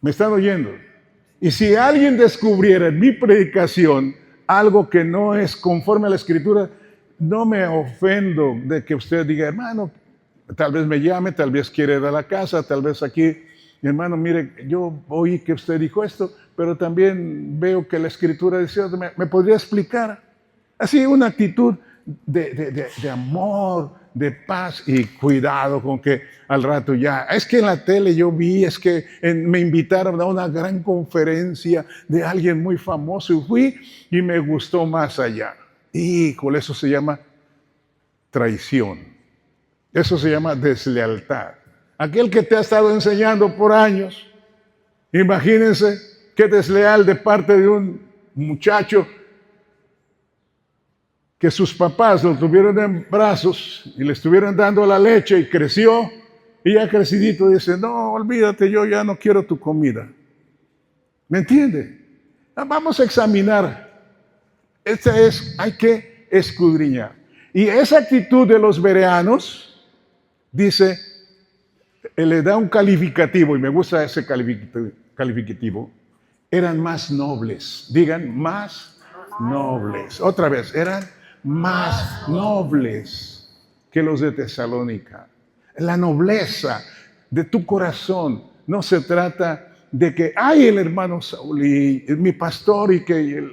¿Me están oyendo? Y si alguien descubriera en mi predicación algo que no es conforme a la Escritura, no me ofendo de que usted diga, hermano, tal vez me llame, tal vez quiere ir a la casa, tal vez aquí, hermano, mire, yo oí que usted dijo esto, pero también veo que la Escritura dice, ¿me podría explicar? Así, una actitud de amor, de paz y cuidado con que al rato ya, es que en la tele yo vi, es que me invitaron a una gran conferencia de alguien muy famoso y fui y me gustó más allá. Híjole, eso se llama traición. Eso se llama deslealtad. Aquel que te ha estado enseñando por años, imagínense qué desleal de parte de un muchacho que sus papás lo tuvieron en brazos y le estuvieron dando la leche y creció, y ya crecidito dice, no, olvídate, yo ya no quiero tu comida. ¿Me entiende? Vamos a examinar. Hay que escudriñar. Y esa actitud de los bereanos, dice, le da un calificativo, y me gusta ese calificativo, eran más nobles. Digan, más nobles. Otra vez, eran más nobles que los de Tesalónica. La nobleza de tu corazón no se trata de que, ay, el hermano Saúl y mi pastor y que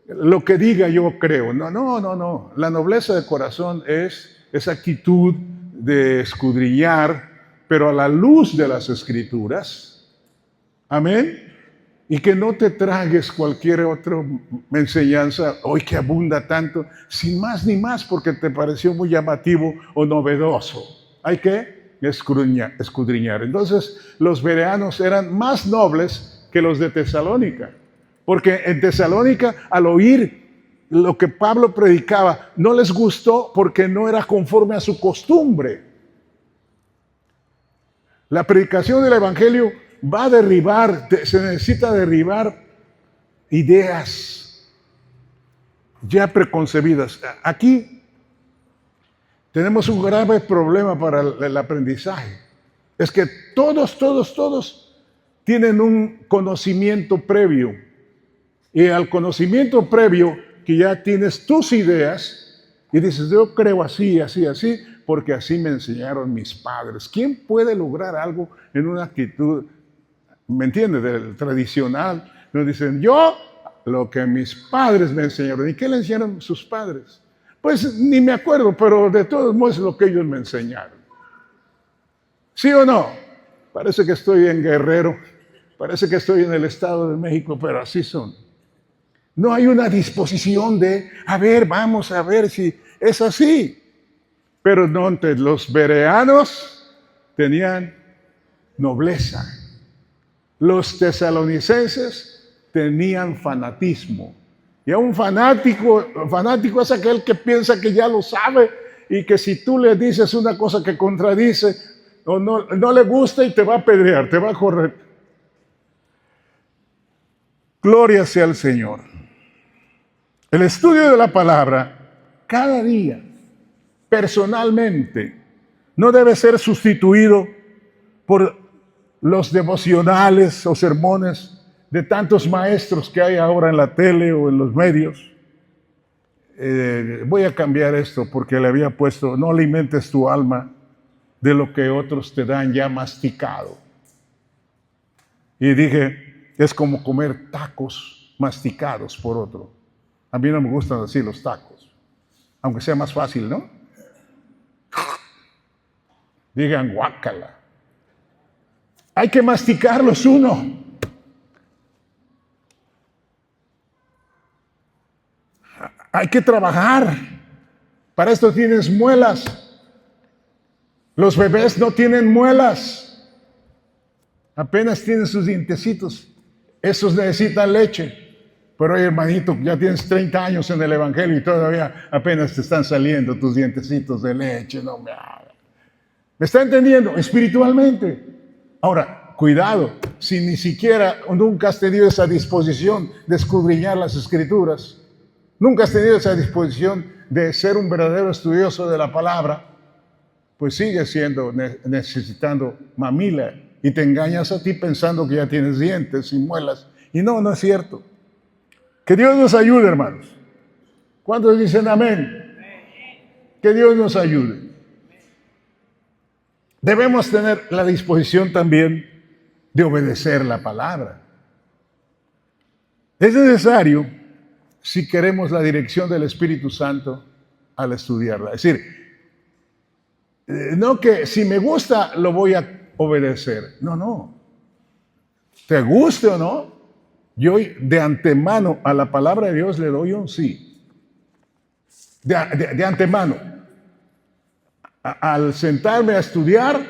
lo que diga yo creo. No. La nobleza de corazón es esa actitud de escudriñar, pero a la luz de las Escrituras. Amén. Y que no te tragues cualquier otra enseñanza, hoy que abunda tanto, sin más ni más, porque te pareció muy llamativo o novedoso. Hay que escudriñar. Entonces, los bereanos eran más nobles que los de Tesalónica, porque en Tesalónica, al oír lo que Pablo predicaba, no les gustó porque no era conforme a su costumbre. La predicación del Evangelio va a derribar, se necesita derribar ideas ya preconcebidas. Aquí tenemos un grave problema para el aprendizaje. Es que todos tienen un conocimiento previo. Y al conocimiento previo, que ya tienes tus ideas, y dices, yo creo así, porque así me enseñaron mis padres. ¿Quién puede lograr algo en una actitud, me entiendes, del tradicional? Nos dicen, yo lo que mis padres me enseñaron. ¿Y qué le enseñaron sus padres? Pues ni me acuerdo, pero de todos modos es lo que ellos me enseñaron. ¿Sí o no? Parece que estoy en Guerrero, parece que estoy en el Estado de México, pero así son. No hay una disposición de, vamos a ver si es así. Pero no, los bereanos tenían nobleza. Los tesalonicenses tenían fanatismo. Y a un fanático es aquel que piensa que ya lo sabe y que si tú le dices una cosa que contradice o no le gusta y te va a apedrear, te va a correr. Gloria sea al Señor. El estudio de la palabra cada día personalmente. No debe ser sustituido por los devocionales o sermones de tantos maestros que hay ahora en la tele o en los medios. Voy a cambiar esto porque le había puesto, no alimentes tu alma de lo que otros te dan ya masticado. Y dije, es como comer tacos masticados por otro. A mí no me gustan así los tacos, aunque sea más fácil, ¿no? Digan guácala. Hay que masticarlos uno. Hay que trabajar. Para esto tienes muelas. Los bebés no tienen muelas. Apenas tienen sus dientecitos. Esos necesitan leche. Pero oye, hermanito, ya tienes 30 años en el Evangelio y todavía apenas te están saliendo tus dientecitos de leche. No me hagas. ¿Me está entendiendo? Espiritualmente. Ahora, cuidado, si ni siquiera, nunca has tenido esa disposición de escudriñar las Escrituras, nunca has tenido esa disposición de ser un verdadero estudioso de la palabra, pues sigues necesitando mamila y te engañas a ti pensando que ya tienes dientes y muelas. Y no, no es cierto. Que Dios nos ayude, hermanos. ¿Cuántos dicen amén? Que Dios nos ayude. Debemos tener la disposición también de obedecer la palabra. Es necesario si queremos la dirección del Espíritu Santo al estudiarla. Es decir, no que si me gusta lo voy a obedecer. No, no. Te guste o no, yo de antemano a la palabra de Dios le doy un sí. De antemano. Al sentarme a estudiar,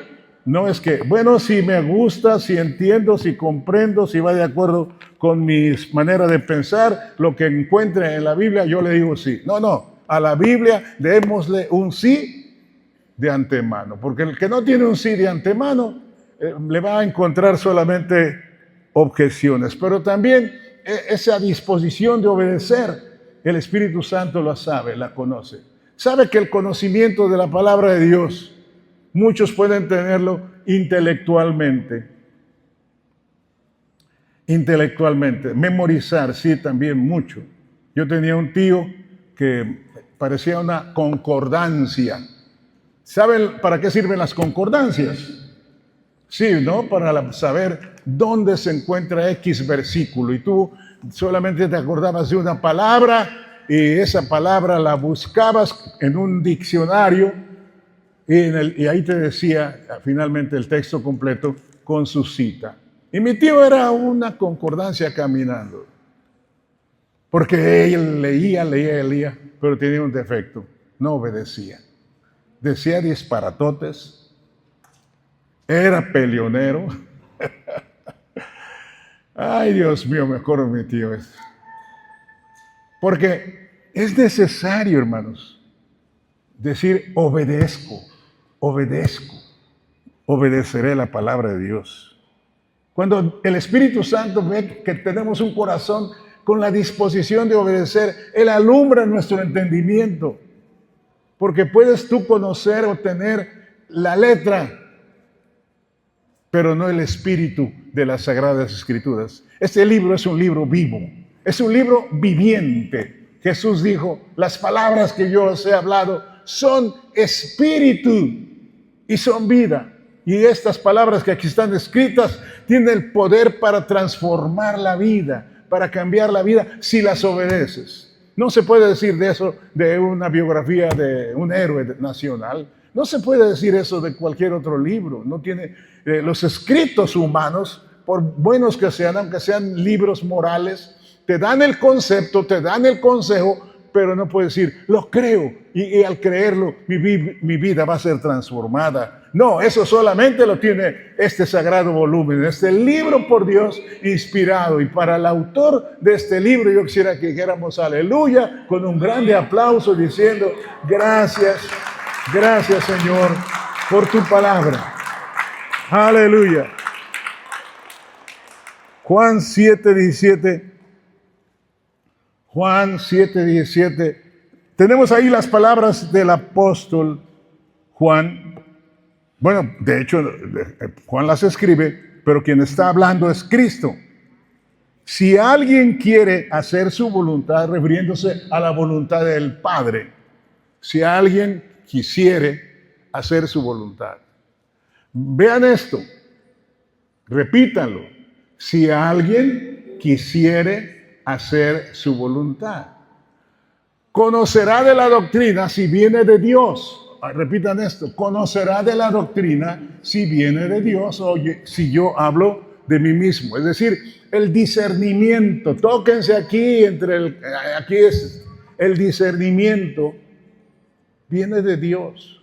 no es que, bueno, si me gusta, si entiendo, si comprendo, si va de acuerdo con mi manera de pensar, lo que encuentre en la Biblia, yo le digo sí. No, no, a la Biblia démosle un sí de antemano, porque el que no tiene un sí de antemano, le va a encontrar solamente objeciones. Pero también esa disposición de obedecer, el Espíritu Santo la sabe, la conoce. Sabe que el conocimiento de la palabra de Dios, muchos pueden tenerlo intelectualmente. Intelectualmente. Memorizar, sí, también mucho. Yo tenía un tío que parecía una concordancia. ¿Saben para qué sirven las concordancias? Sí, ¿no? Para saber dónde se encuentra X versículo. Y tú solamente te acordabas de una palabra y esa palabra la buscabas en un diccionario y ahí te decía finalmente el texto completo con su cita. Y mi tío era una concordancia caminando, porque él leía, pero tenía un defecto, no obedecía. Decía disparatotes, era peleonero. Ay, Dios mío, mejor mi tío es. Porque es necesario, hermanos, decir obedezco, obedeceré la palabra de Dios. Cuando el Espíritu Santo ve que tenemos un corazón con la disposición de obedecer, Él alumbra nuestro entendimiento. Porque puedes tú conocer o tener la letra, pero no el espíritu de las Sagradas Escrituras. Este libro es un libro vivo. Es un libro viviente. Jesús dijo, las palabras que yo os he hablado son espíritu y son vida. Y estas palabras que aquí están escritas tienen el poder para transformar la vida, para cambiar la vida si las obedeces. No se puede decir de eso de una biografía de un héroe nacional. No se puede decir eso de cualquier otro libro. No tiene los escritos humanos, por buenos que sean, aunque sean libros morales, te dan el concepto, te dan el consejo, pero no puedes decir, lo creo, y al creerlo mi vida va a ser transformada. No, eso solamente lo tiene este sagrado volumen, este libro por Dios inspirado. Y para el autor de este libro yo quisiera que dijéramos aleluya, con un grande aplauso diciendo, gracias Señor por tu palabra. Aleluya. Juan 7:17, Tenemos ahí las palabras del apóstol Juan. Bueno, de hecho, Juan las escribe, pero quien está hablando es Cristo. Si alguien quiere hacer su voluntad, refiriéndose a la voluntad del Padre, si alguien quisiere hacer su voluntad. Vean esto, repítanlo. Si alguien quisiere hacer su voluntad, conocerá de la doctrina si viene de Dios. Repitan esto, conocerá de la doctrina si viene de Dios o si yo hablo de mí mismo. Es decir, el discernimiento. Tóquense aquí, aquí es el discernimiento. Viene de Dios.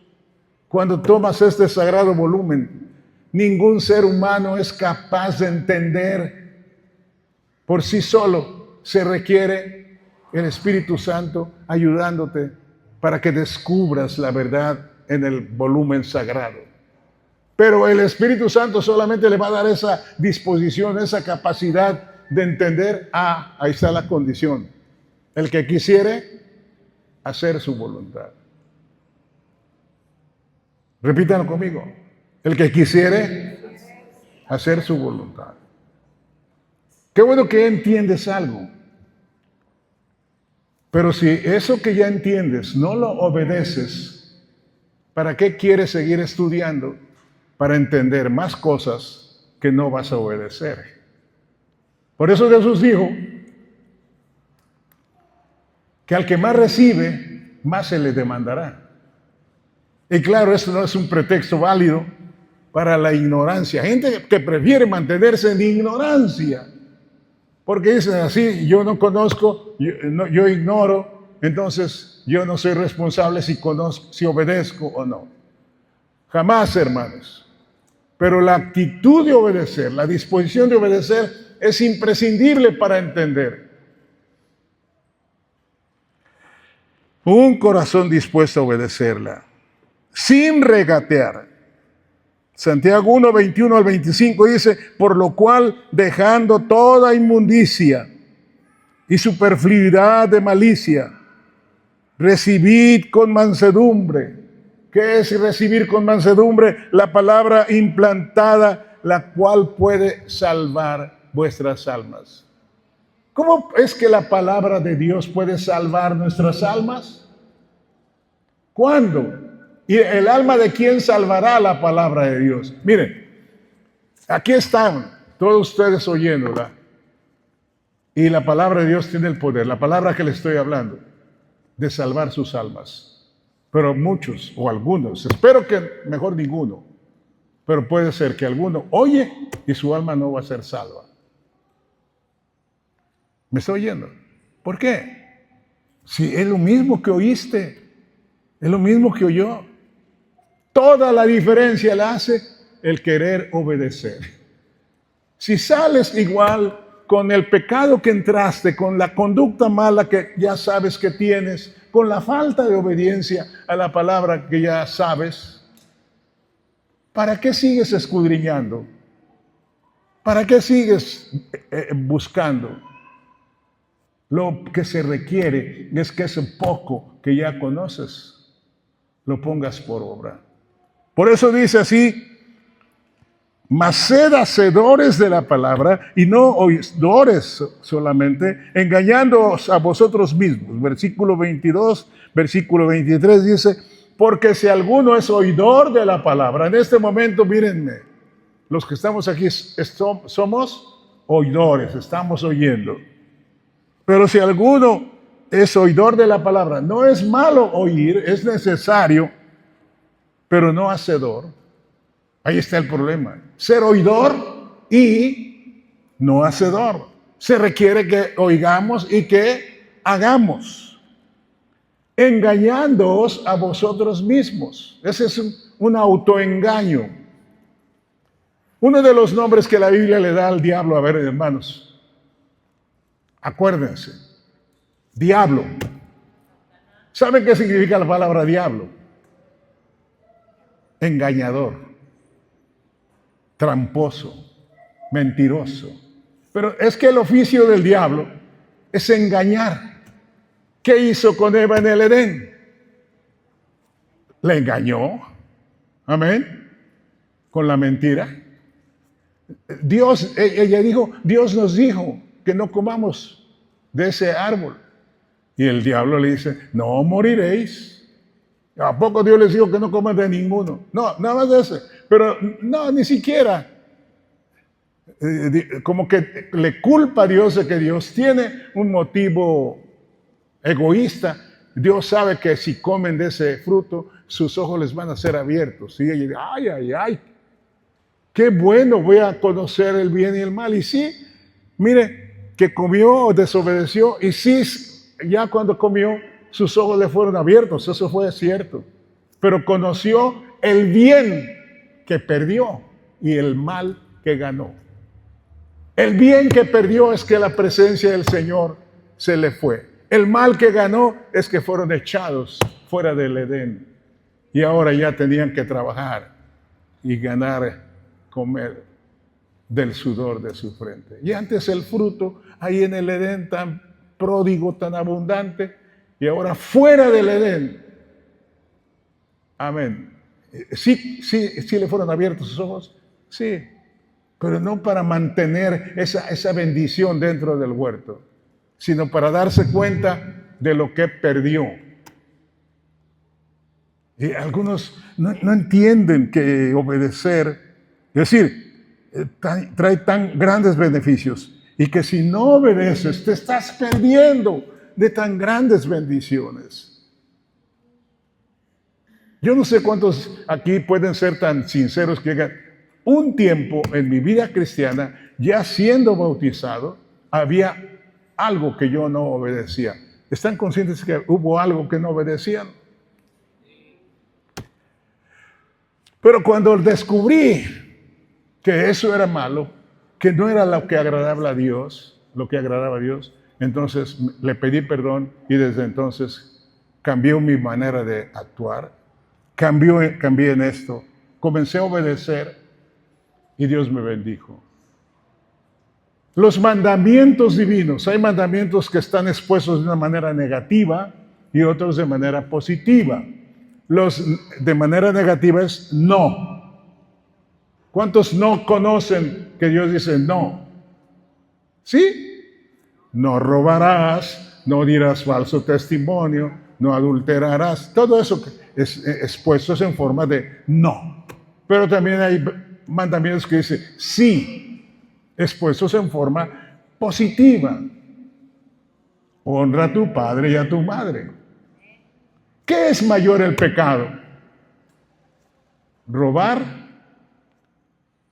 Cuando tomas este sagrado volumen, ningún ser humano es capaz de entender por sí solo. Se requiere el Espíritu Santo ayudándote para que descubras la verdad en el volumen sagrado. Pero el Espíritu Santo solamente le va a dar esa disposición, esa capacidad de entender. Ahí está la condición. El que quisiere hacer su voluntad. Repítanlo conmigo. El que quisiere hacer su voluntad. Qué bueno que entiendes algo. Pero si eso que ya entiendes no lo obedeces, ¿para qué quieres seguir estudiando? Para entender más cosas que no vas a obedecer. Por eso Jesús dijo que al que más recibe, más se le demandará. Y claro, esto no es un pretexto válido para la ignorancia. Gente que prefiere mantenerse en ignorancia. Porque dicen así, yo no conozco, yo ignoro, entonces yo no soy responsable si conozco, si obedezco o no. Jamás, hermanos. Pero la actitud de obedecer, la disposición de obedecer es imprescindible para entender. Un corazón dispuesto a obedecerla, sin regatear. Santiago 1, 21 al 25 dice, por lo cual dejando toda inmundicia y superfluidad de malicia, recibid con mansedumbre. ¿Qué es recibir con mansedumbre? La palabra implantada, la cual puede salvar vuestras almas. ¿Cómo es que la palabra de Dios puede salvar nuestras almas? ¿Cuándo? ¿Y el alma de quién salvará la palabra de Dios? Miren, aquí están todos ustedes oyéndola. Y la palabra de Dios tiene el poder, la palabra que le estoy hablando, de salvar sus almas. Pero muchos o algunos, espero que mejor ninguno, pero puede ser que alguno oye y su alma no va a ser salva. ¿Me está oyendo? ¿Por qué? Si es lo mismo que oíste, es lo mismo que oyó. Toda la diferencia la hace el querer obedecer. Si sales igual con el pecado que entraste, con la conducta mala que ya sabes que tienes, con la falta de obediencia a la palabra que ya sabes, ¿para qué sigues escudriñando? ¿Para qué sigues buscando? Lo que se requiere es que ese poco que ya conoces lo pongas por obra. Por eso dice así, mas sed hacedores de la palabra y no oidores solamente, engañándoos a vosotros mismos. Versículo 22, versículo 23 dice, porque si alguno es oidor de la palabra, en este momento mírenme, los que estamos aquí somos oidores, estamos oyendo. Pero si alguno es oidor de la palabra, no es malo oír, es necesario, pero no hacedor. Ahí está el problema. Ser oidor y no hacedor. Se requiere que oigamos y que hagamos. Engañándoos a vosotros mismos. Ese es un autoengaño. Uno de los nombres que la Biblia le da al diablo, a ver, hermanos, acuérdense, diablo. ¿Saben qué significa la palabra diablo? Engañador, tramposo, mentiroso. Pero es que el oficio del diablo es engañar. ¿Qué hizo con Eva en el Edén? ¿Le engañó? Amén. Con la mentira. Ella dijo, Dios nos dijo que no comamos de ese árbol. Y el diablo le dice, no moriréis. ¿A poco Dios les dijo que no coman de ninguno? No, nada más de ese. Pero no, ni siquiera. Como que le culpa a Dios de que Dios tiene un motivo egoísta. Dios sabe que si comen de ese fruto, sus ojos les van a ser abiertos. Y ella dice, ay, ay, ay, qué bueno, voy a conocer el bien y el mal. Y sí, mire, que comió, desobedeció, y sí, ya cuando comió, sus ojos le fueron abiertos, eso fue cierto. Pero conoció el bien que perdió y el mal que ganó. El bien que perdió es que la presencia del Señor se le fue. El mal que ganó es que fueron echados fuera del Edén. Y ahora ya tenían que trabajar y ganar, comer del sudor de su frente. Y antes el fruto ahí en el Edén tan pródigo, tan abundante, y ahora fuera del Edén. Amén. Sí le fueron abiertos sus ojos, sí, pero no para mantener esa bendición dentro del huerto, sino para darse cuenta de lo que perdió. Y algunos no entienden que obedecer, es decir, trae tan grandes beneficios, y que si no obedeces te estás perdiendo de tan grandes bendiciones. Yo no sé cuántos aquí pueden ser tan sinceros que digan, un tiempo en mi vida cristiana, ya siendo bautizado, había algo que yo no obedecía. ¿Están conscientes que hubo algo que no obedecían? Pero cuando descubrí que eso era malo, que no era lo que agradaba a Dios, entonces le pedí perdón y desde entonces cambió mi manera de actuar, cambié en esto, comencé a obedecer y Dios me bendijo. Los mandamientos divinos, hay mandamientos que están expuestos de una manera negativa y otros de manera positiva. Los de manera negativa es no. ¿Cuántos no conocen que Dios dice no? ¿Sí? No robarás, no dirás falso testimonio, no adulterarás. Todo eso es expuesto en forma de no. Pero también hay mandamientos que dicen sí, expuestos en forma positiva. Honra a tu padre y a tu madre. ¿Qué es mayor el pecado? ¿Robar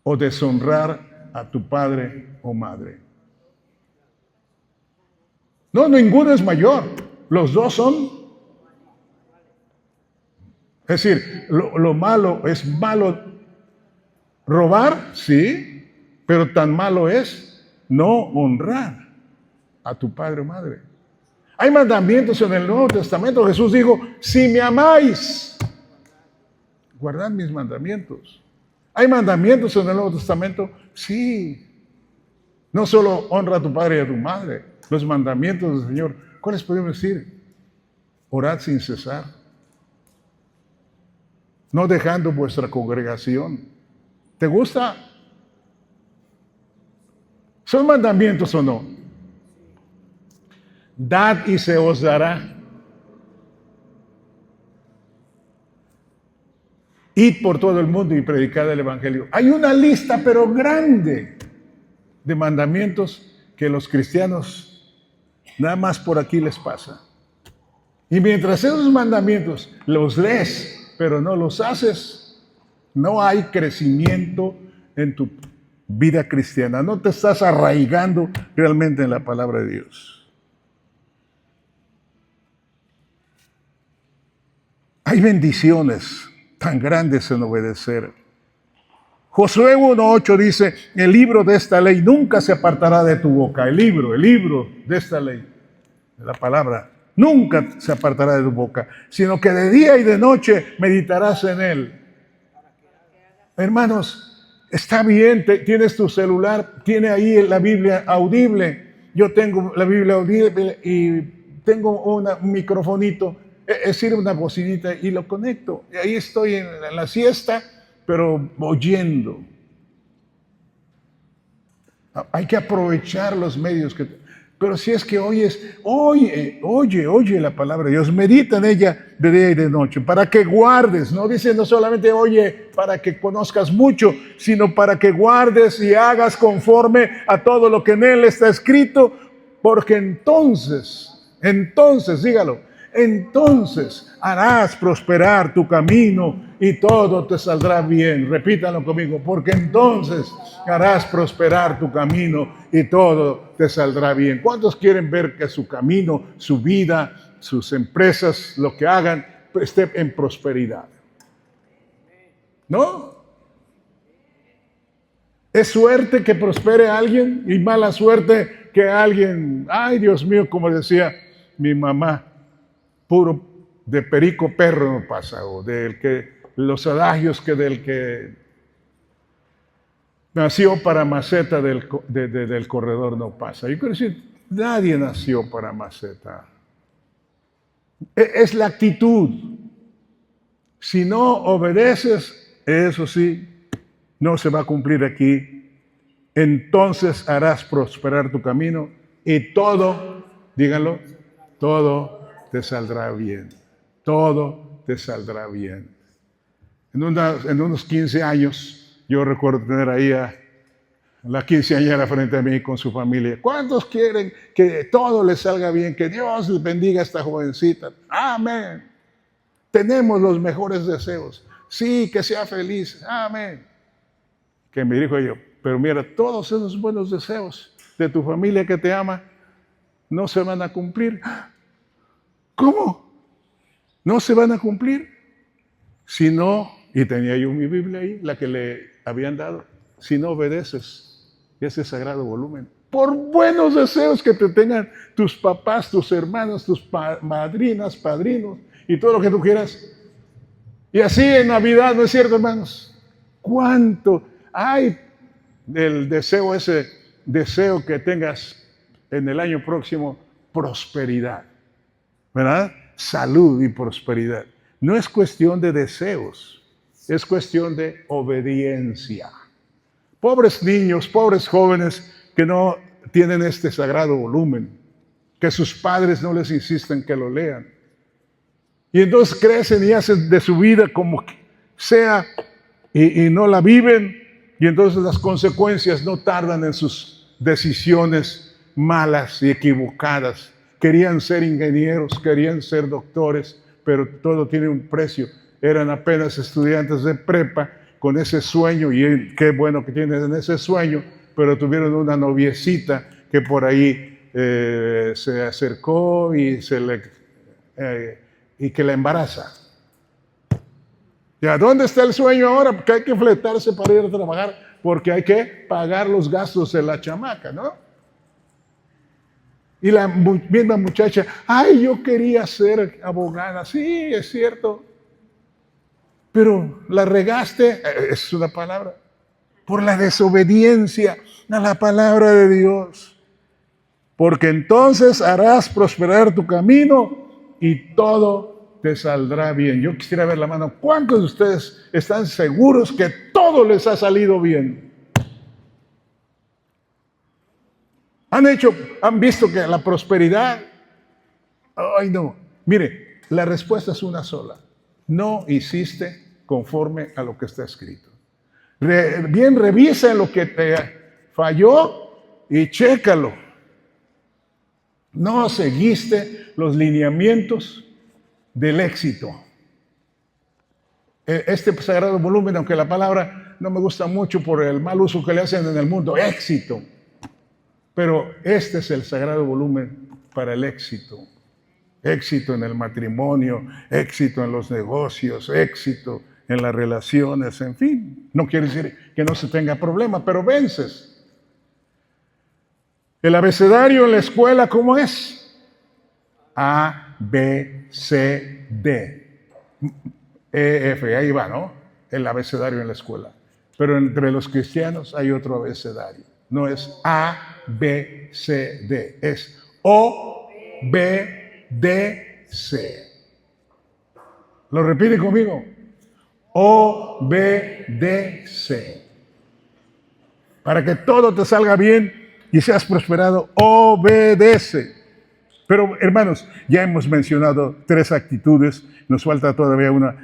o deshonrar a tu padre o madre? No, ninguno es mayor. Los dos son. Es decir, lo malo es malo. Robar, sí, pero tan malo es no honrar a tu padre o madre. Hay mandamientos en el Nuevo Testamento. Jesús dijo, si me amáis, guardad mis mandamientos. ¿Hay mandamientos en el Nuevo Testamento? Sí. No solo honra a tu padre y a tu madre. Los mandamientos del Señor. ¿Cuáles podemos decir? Orad sin cesar. No dejando vuestra congregación. ¿Te gusta? ¿Son mandamientos o no? Dad y se os dará. Id por todo el mundo y predicad el Evangelio. Hay una lista, pero grande, de mandamientos que los cristianos nada más por aquí les pasa. Y mientras esos mandamientos los lees, pero no los haces, no hay crecimiento en tu vida cristiana. No te estás arraigando realmente en la palabra de Dios. Hay bendiciones tan grandes en obedecer. Josué 1:8 dice, el libro de esta ley nunca se apartará de tu boca. El libro de esta ley, de la palabra, nunca se apartará de tu boca, sino que de día y de noche meditarás en él. Hermanos, está bien, tienes tu celular, tiene ahí la Biblia audible. Yo tengo la Biblia audible y tengo un microfonito, es decir, una bocinita y lo conecto. Y ahí estoy en la siesta, pero oyendo. Hay que aprovechar los medios pero si es que oyes, oye la palabra de Dios, medita en ella de día y de noche, para que guardes, no dice no solamente oye para que conozcas mucho, sino para que guardes y hagas conforme a todo lo que en él está escrito, porque entonces, dígalo, entonces harás prosperar tu camino y todo te saldrá bien. Repítalo conmigo, porque entonces harás prosperar tu camino y todo te saldrá bien. ¿Cuántos quieren ver que su camino, su vida, sus empresas, lo que hagan, esté en prosperidad? ¿No? Es suerte que prospere alguien y mala suerte que alguien, ay Dios mío, como decía mi mamá, puro de perico perro no pasa, o del que los adagios que del que nació para maceta del corredor no pasa. Yo quiero decir, nadie nació para maceta. Es la actitud. Si no obedeces, eso sí, no se va a cumplir aquí. Entonces harás prosperar tu camino y todo, díganlo, todo te saldrá bien. Todo te saldrá bien. En unos 15 años, yo recuerdo tener ahí a la quinceañera frente a mí con su familia. ¿Cuántos quieren que todo les salga bien? Que Dios les bendiga a esta jovencita. Amén. Tenemos los mejores deseos. Sí, que sea feliz. Amén. Que me dijo yo, pero mira, todos esos buenos deseos de tu familia que te ama no se van a cumplir. ¿Cómo? ¿No se van a cumplir? Si no, y tenía yo mi Biblia ahí, la que le habían dado, si no obedeces ese sagrado volumen, por buenos deseos que te tengan tus papás, tus hermanos, tus madrinas, padrinos y todo lo que tú quieras. Y así en Navidad, ¿no es cierto, hermanos? ¿Cuánto hay del deseo, ese deseo que tengas en el año próximo? Prosperidad, ¿verdad? Salud y prosperidad. No es cuestión de deseos, es cuestión de obediencia. Pobres niños, pobres jóvenes que no tienen este sagrado volumen, que sus padres no les insisten que lo lean. Y entonces crecen y hacen de su vida como sea y no la viven. Y entonces las consecuencias no tardan en sus decisiones malas y equivocadas. Querían ser ingenieros, querían ser doctores, pero todo tiene un precio. Eran apenas estudiantes de prepa con ese sueño, y qué bueno que tienen ese sueño, pero tuvieron una noviecita que por ahí se acercó y que la embaraza. ¿Ya dónde está el sueño ahora? Porque hay que fletarse para ir a trabajar, porque hay que pagar los gastos de la chamaca, ¿no? Y la misma muchacha, ay, yo quería ser abogada. Sí, es cierto. Pero la regaste, es una palabra, por la desobediencia a la palabra de Dios. Porque entonces harás prosperar tu camino y todo te saldrá bien. Yo quisiera ver la mano. ¿Cuántos de ustedes están seguros que todo les ha salido bien? ¿Han visto que la prosperidad? Ay, no. Mire, la respuesta es una sola. No hiciste conforme a lo que está escrito. Bien, revisa lo que te falló y chécalo. No seguiste los lineamientos del éxito. Este sagrado volumen, aunque la palabra no me gusta mucho por el mal uso que le hacen en el mundo, éxito. Pero este es el sagrado volumen para el éxito. Éxito en el matrimonio, éxito en los negocios, éxito en las relaciones, en fin. No quiere decir que no se tenga problema, pero vences. El abecedario en la escuela, ¿cómo es? A, B, C, D. E, F, ahí va, ¿no? El abecedario en la escuela. Pero entre los cristianos hay otro abecedario. No es A, B, C, D. Es O, B, obedece. Lo repite conmigo. Obedece. Para que todo te salga bien y seas prosperado, obedece. Pero hermanos, ya hemos mencionado 3 actitudes, nos falta todavía una.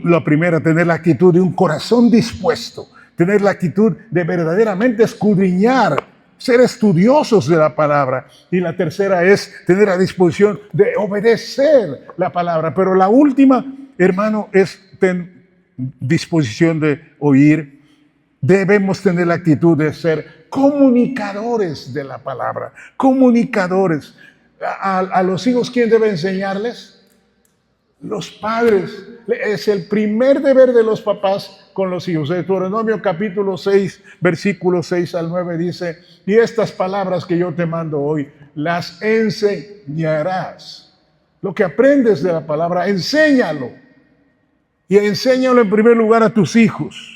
La primera, tener la actitud de un corazón dispuesto, tener la actitud de verdaderamente escudriñar, ser estudiosos de la palabra. Y la tercera es tener la disposición de obedecer la palabra. Pero la última, hermano, es tener disposición de oír. Debemos tener la actitud de ser comunicadores de la palabra, comunicadores. A los hijos, ¿quién debe enseñarles? Los padres. Es el primer deber de los papás con los hijos. Deuteronomio capítulo 6, versículos 6 al 9 dice: y estas palabras que yo te mando hoy, las enseñarás. Lo que aprendes de la palabra, enséñalo. Y enséñalo en primer lugar a tus hijos.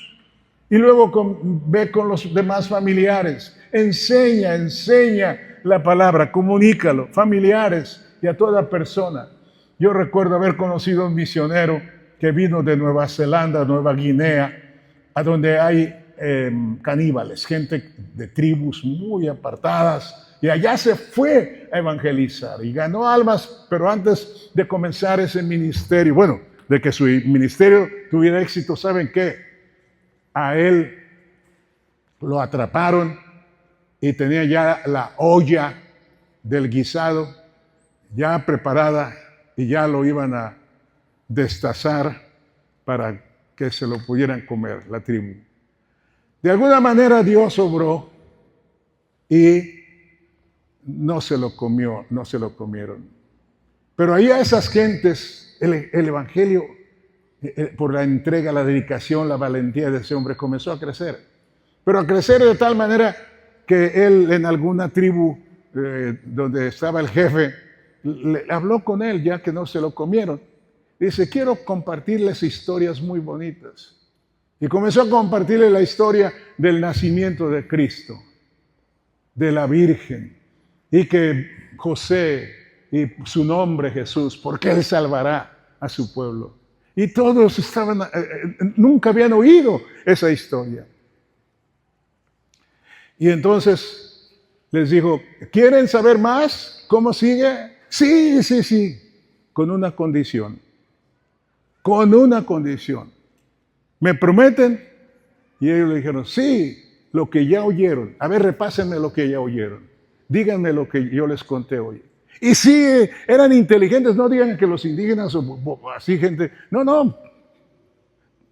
Y luego ve con los demás familiares. Enseña la palabra, comunícalo, familiares y a toda persona. Yo recuerdo haber conocido a un misionero que vino de Nueva Zelanda, Nueva Guinea, a donde hay caníbales, gente de tribus muy apartadas, y allá se fue a evangelizar y ganó almas, pero antes de comenzar ese ministerio, bueno, de que su ministerio tuviera éxito, ¿saben qué? A él lo atraparon y tenía ya la olla del guisado ya preparada y ya lo iban a destazar para que se lo pudieran comer la tribu. De alguna manera Dios obró y no se lo comieron. Pero ahí a esas gentes, el evangelio, por la entrega, la dedicación, la valentía de ese hombre, comenzó a crecer. Pero a crecer de tal manera que él en alguna tribu donde estaba el jefe, le habló con él ya que no se lo comieron. Dice: quiero compartirles historias muy bonitas. Y comenzó a compartirle la historia del nacimiento de Cristo, de la Virgen, y que José y su nombre Jesús, porque Él salvará a su pueblo. Y todos nunca habían oído esa historia. Y entonces les dijo: ¿quieren saber más? ¿Cómo sigue? Sí, con una condición. Con una condición. ¿Me prometen? Y ellos le dijeron: sí, lo que ya oyeron. A ver, repásenme lo que ya oyeron. Díganme lo que yo les conté hoy. Y sí, eran inteligentes. No digan que los indígenas o así gente. No.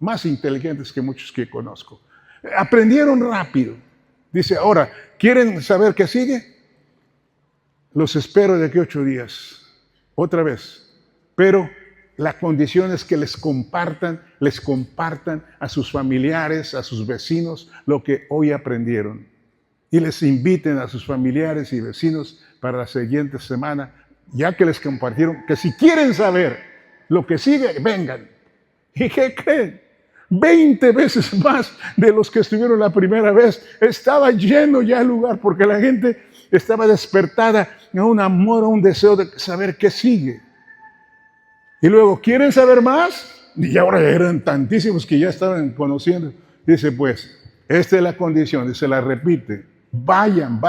Más inteligentes que muchos que conozco. Aprendieron rápido. Dice: ahora, ¿quieren saber qué sigue? Los espero de aquí 8 días. Otra vez. Pero la condición es que les compartan a sus familiares, a sus vecinos, lo que hoy aprendieron. Y les inviten a sus familiares y vecinos para la siguiente semana, ya que les compartieron, que si quieren saber lo que sigue, vengan. ¿Y qué creen? 20 veces más de los que estuvieron la primera vez. Estaba lleno ya el lugar porque la gente estaba despertada a un amor, a un deseo de saber qué sigue. Y luego, ¿quieren saber más? Y ahora eran tantísimos que ya estaban conociendo. Dice: pues, esta es la condición. Y se la repite: vayan.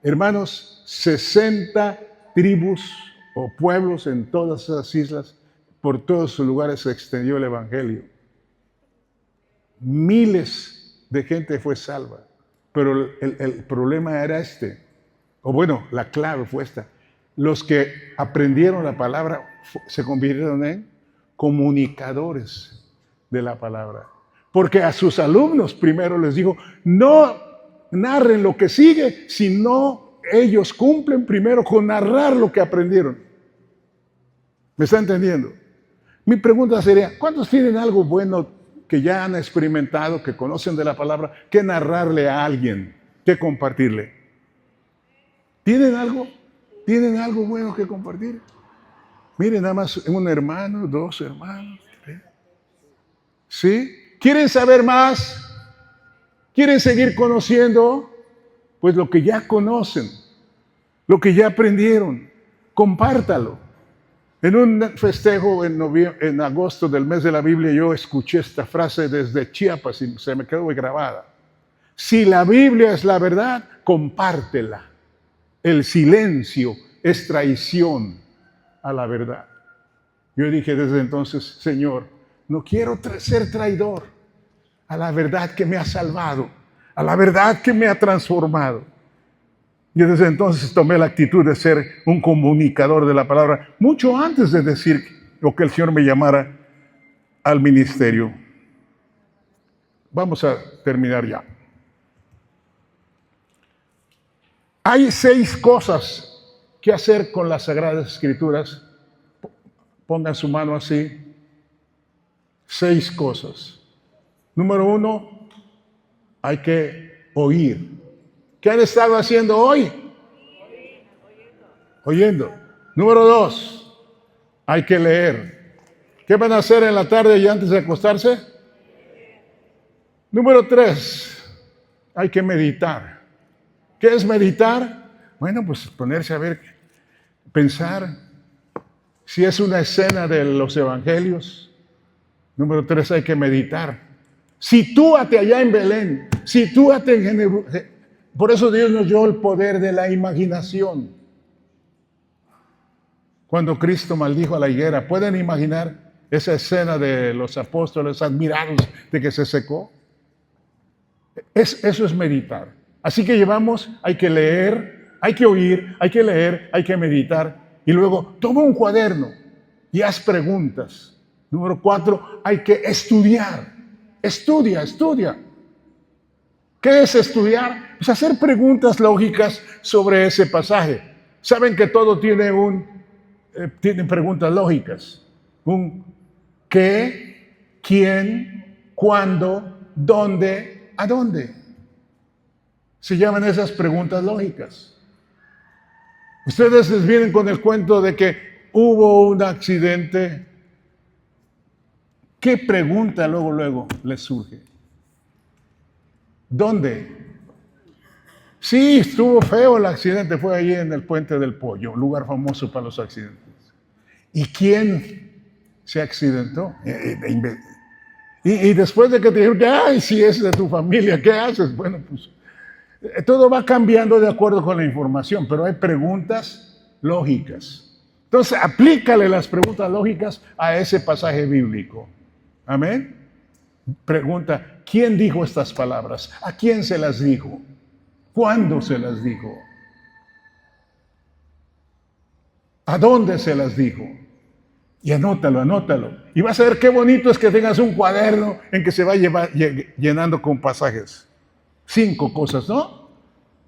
Hermanos, 60 tribus o pueblos en todas esas islas, por todos sus lugares se extendió el evangelio. Miles de gente fue salva. Pero el problema era o bueno, la clave fue esta. Los que aprendieron la palabra se convirtieron en comunicadores de la palabra. Porque a sus alumnos primero les dijo: no narren lo que sigue, sino ellos cumplen primero con narrar lo que aprendieron. ¿Me está entendiendo? Mi pregunta sería: ¿cuántos tienen algo bueno que ya han experimentado, que conocen de la palabra, que narrarle a alguien, que compartirle? ¿Tienen algo? ¿Tienen algo bueno que compartir? Miren, nada más un hermano, 2 hermanos, 3. ¿Sí? ¿Quieren saber más? ¿Quieren seguir conociendo? Pues lo que ya conocen, lo que ya aprendieron, compártalo. En un festejo en agosto del mes de la Biblia, yo escuché esta frase desde Chiapas y se me quedó grabada. Si la Biblia es la verdad, compártela. El silencio es traición a la verdad. Yo dije desde entonces, Señor, no quiero ser traidor a la verdad que me ha salvado, a la verdad que me ha transformado. Y desde entonces tomé la actitud de ser un comunicador de la palabra, mucho antes de decir lo que el Señor me llamara al ministerio. Vamos a terminar ya. Hay 6 cosas que hacer con las Sagradas Escrituras. Pongan su mano así. 6 cosas. Número 1, hay que oír. ¿Qué han estado haciendo hoy? Oyendo. Número 2, hay que leer. ¿Qué van a hacer en la tarde y antes de acostarse? Número 3, hay que meditar. ¿Qué es meditar? Bueno, pues ponerse a ver, pensar si es una escena de los evangelios. Número 3, hay que meditar. Sitúate allá en Belén, sitúate en Jerusalén. Por eso Dios nos dio el poder de la imaginación. Cuando Cristo maldijo a la higuera, ¿pueden imaginar esa escena de los apóstoles admirados de que se secó? Eso es meditar. Así que hay que leer, hay que oír, hay que leer, hay que meditar. Y luego toma un cuaderno y haz preguntas. Número 4, hay que estudiar. Estudia. ¿Qué es estudiar? Pues hacer preguntas lógicas sobre ese pasaje. Saben que todo tiene preguntas lógicas. Un qué, quién, cuándo, dónde, a dónde. Se llaman esas preguntas lógicas. Ustedes les vienen con el cuento de que hubo un accidente. ¿Qué pregunta luego les surge? ¿Dónde? Sí, estuvo feo el accidente, fue ahí en el Puente del Pollo, un lugar famoso para los accidentes. ¿Y quién se accidentó? Y después de que te dijeron, ay, si es de tu familia, ¿qué haces? Bueno, pues todo va cambiando de acuerdo con la información, pero hay preguntas lógicas. Entonces, aplícale las preguntas lógicas a ese pasaje bíblico. Amén. Pregunta, ¿quién dijo estas palabras? ¿A quién se las dijo? ¿Cuándo se las dijo? ¿A dónde se las dijo? Y anótalo. Y vas a ver qué bonito es que tengas un cuaderno en que se va llenando con pasajes. 5 cosas, ¿no?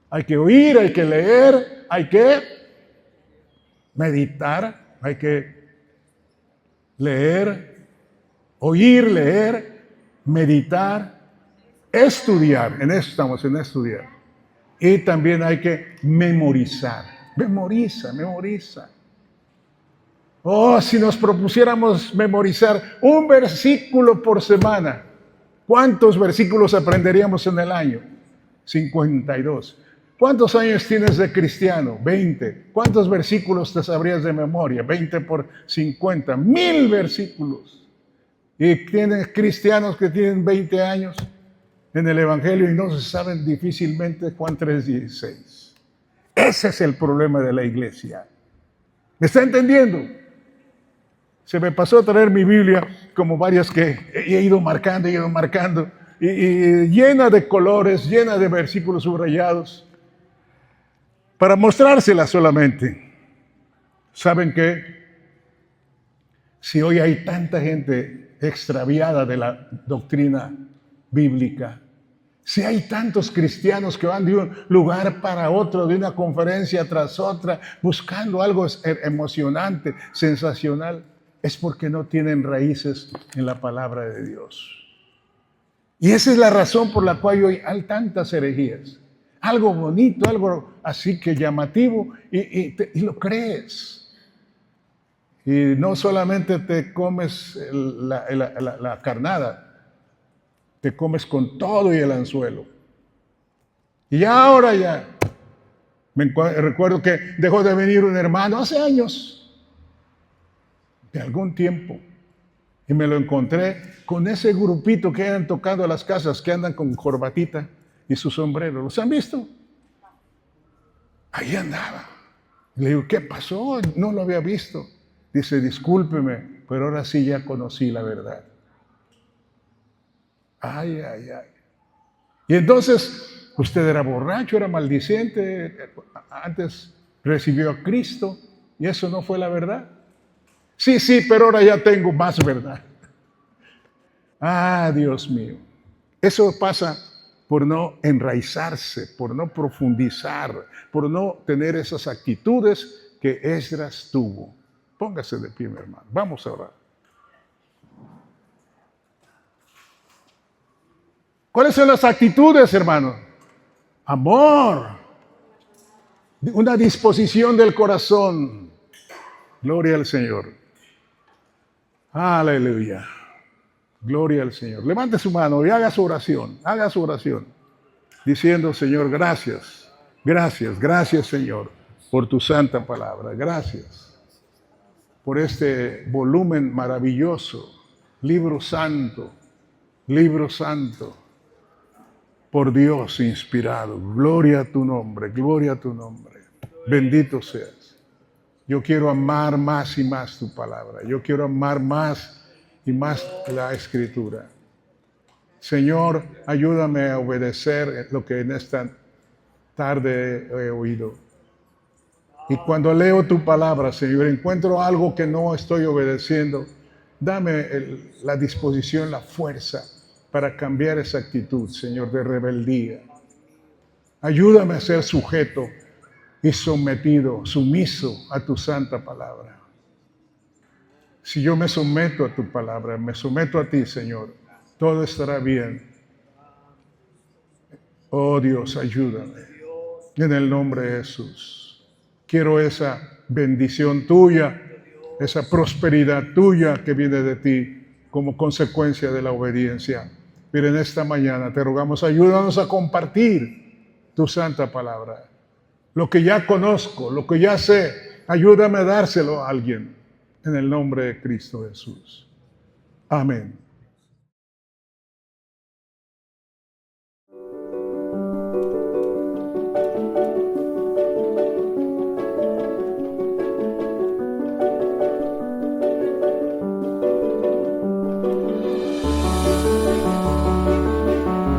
Hay que oír, hay que leer, hay que meditar, hay que leer, oír, leer, meditar, estudiar. En eso estamos, en estudiar. Y también hay que memorizar. Memoriza. Oh, si nos propusiéramos memorizar un versículo por semana, ¿cuántos versículos aprenderíamos en el año? 52. ¿Cuántos años tienes de cristiano? 20. ¿Cuántos versículos te sabrías de memoria? 20 por 50. 1000 versículos. Y tienes cristianos que tienen 20 años en el Evangelio y no se saben difícilmente Juan 3:16. Ese es el problema de la iglesia. ¿Me está entendiendo? Se me pasó a traer mi Biblia, como varias que he ido marcando, y llena de colores, llena de versículos subrayados, para mostrárselas solamente. ¿Saben qué? Si hoy hay tanta gente extraviada de la doctrina bíblica, si hay tantos cristianos que van de un lugar para otro, de una conferencia tras otra, buscando algo emocionante, sensacional, es porque no tienen raíces en la palabra de Dios. Y esa es la razón por la cual hoy hay tantas herejías. Algo bonito, algo así que llamativo, y lo crees. Y no solamente te comes la carnada, te comes con todo y el anzuelo. Y ahora recuerdo que dejó de venir un hermano hace años. de algún tiempo. Y me lo encontré con ese grupito que andan tocando a las casas, que andan con corbatita y su sombrero. ¿Los han visto? Ahí andaba. Le digo, ¿qué pasó? No lo había visto. Dice, discúlpeme, pero ahora sí ya conocí la verdad. Ay, ay, ay. Y entonces, usted era borracho, era maldiciente, antes recibió a Cristo y eso no fue la verdad. Sí, sí, pero ahora ya tengo más verdad. Ah, Dios mío. Eso pasa por no enraizarse, por no profundizar, por no tener esas actitudes que Esdras tuvo. Póngase de pie, mi hermano. Vamos a orar. ¿Cuáles son las actitudes, hermano? Amor. Una disposición del corazón. Gloria al Señor. Aleluya. Gloria al Señor. Levante su mano y haga su oración. Haga su oración. Diciendo, Señor, gracias. Gracias, gracias, Señor, por tu santa palabra. Gracias por este volumen maravilloso. Libro santo. Libro santo. Por Dios inspirado. Gloria a tu nombre. Gloria a tu nombre. Bendito seas. Yo quiero amar más y más tu palabra. Yo quiero amar más y más la Escritura. Señor, ayúdame a obedecer lo que en esta tarde he oído. Y cuando leo tu palabra, Señor, encuentro algo que no estoy obedeciendo. Dame la disposición, la fuerza para cambiar esa actitud, Señor, de rebeldía. Ayúdame a ser sujeto y sometido, sumiso a tu santa palabra. Si yo me someto a tu palabra, me someto a ti, Señor, todo estará bien. Oh Dios, ayúdame. En el nombre de Jesús. Quiero esa bendición tuya, esa prosperidad tuya que viene de ti como consecuencia de la obediencia. Pero en esta mañana te rogamos, ayúdanos a compartir tu santa palabra. Lo que ya conozco, lo que ya sé, ayúdame a dárselo a alguien. En el nombre de Cristo Jesús. Amén.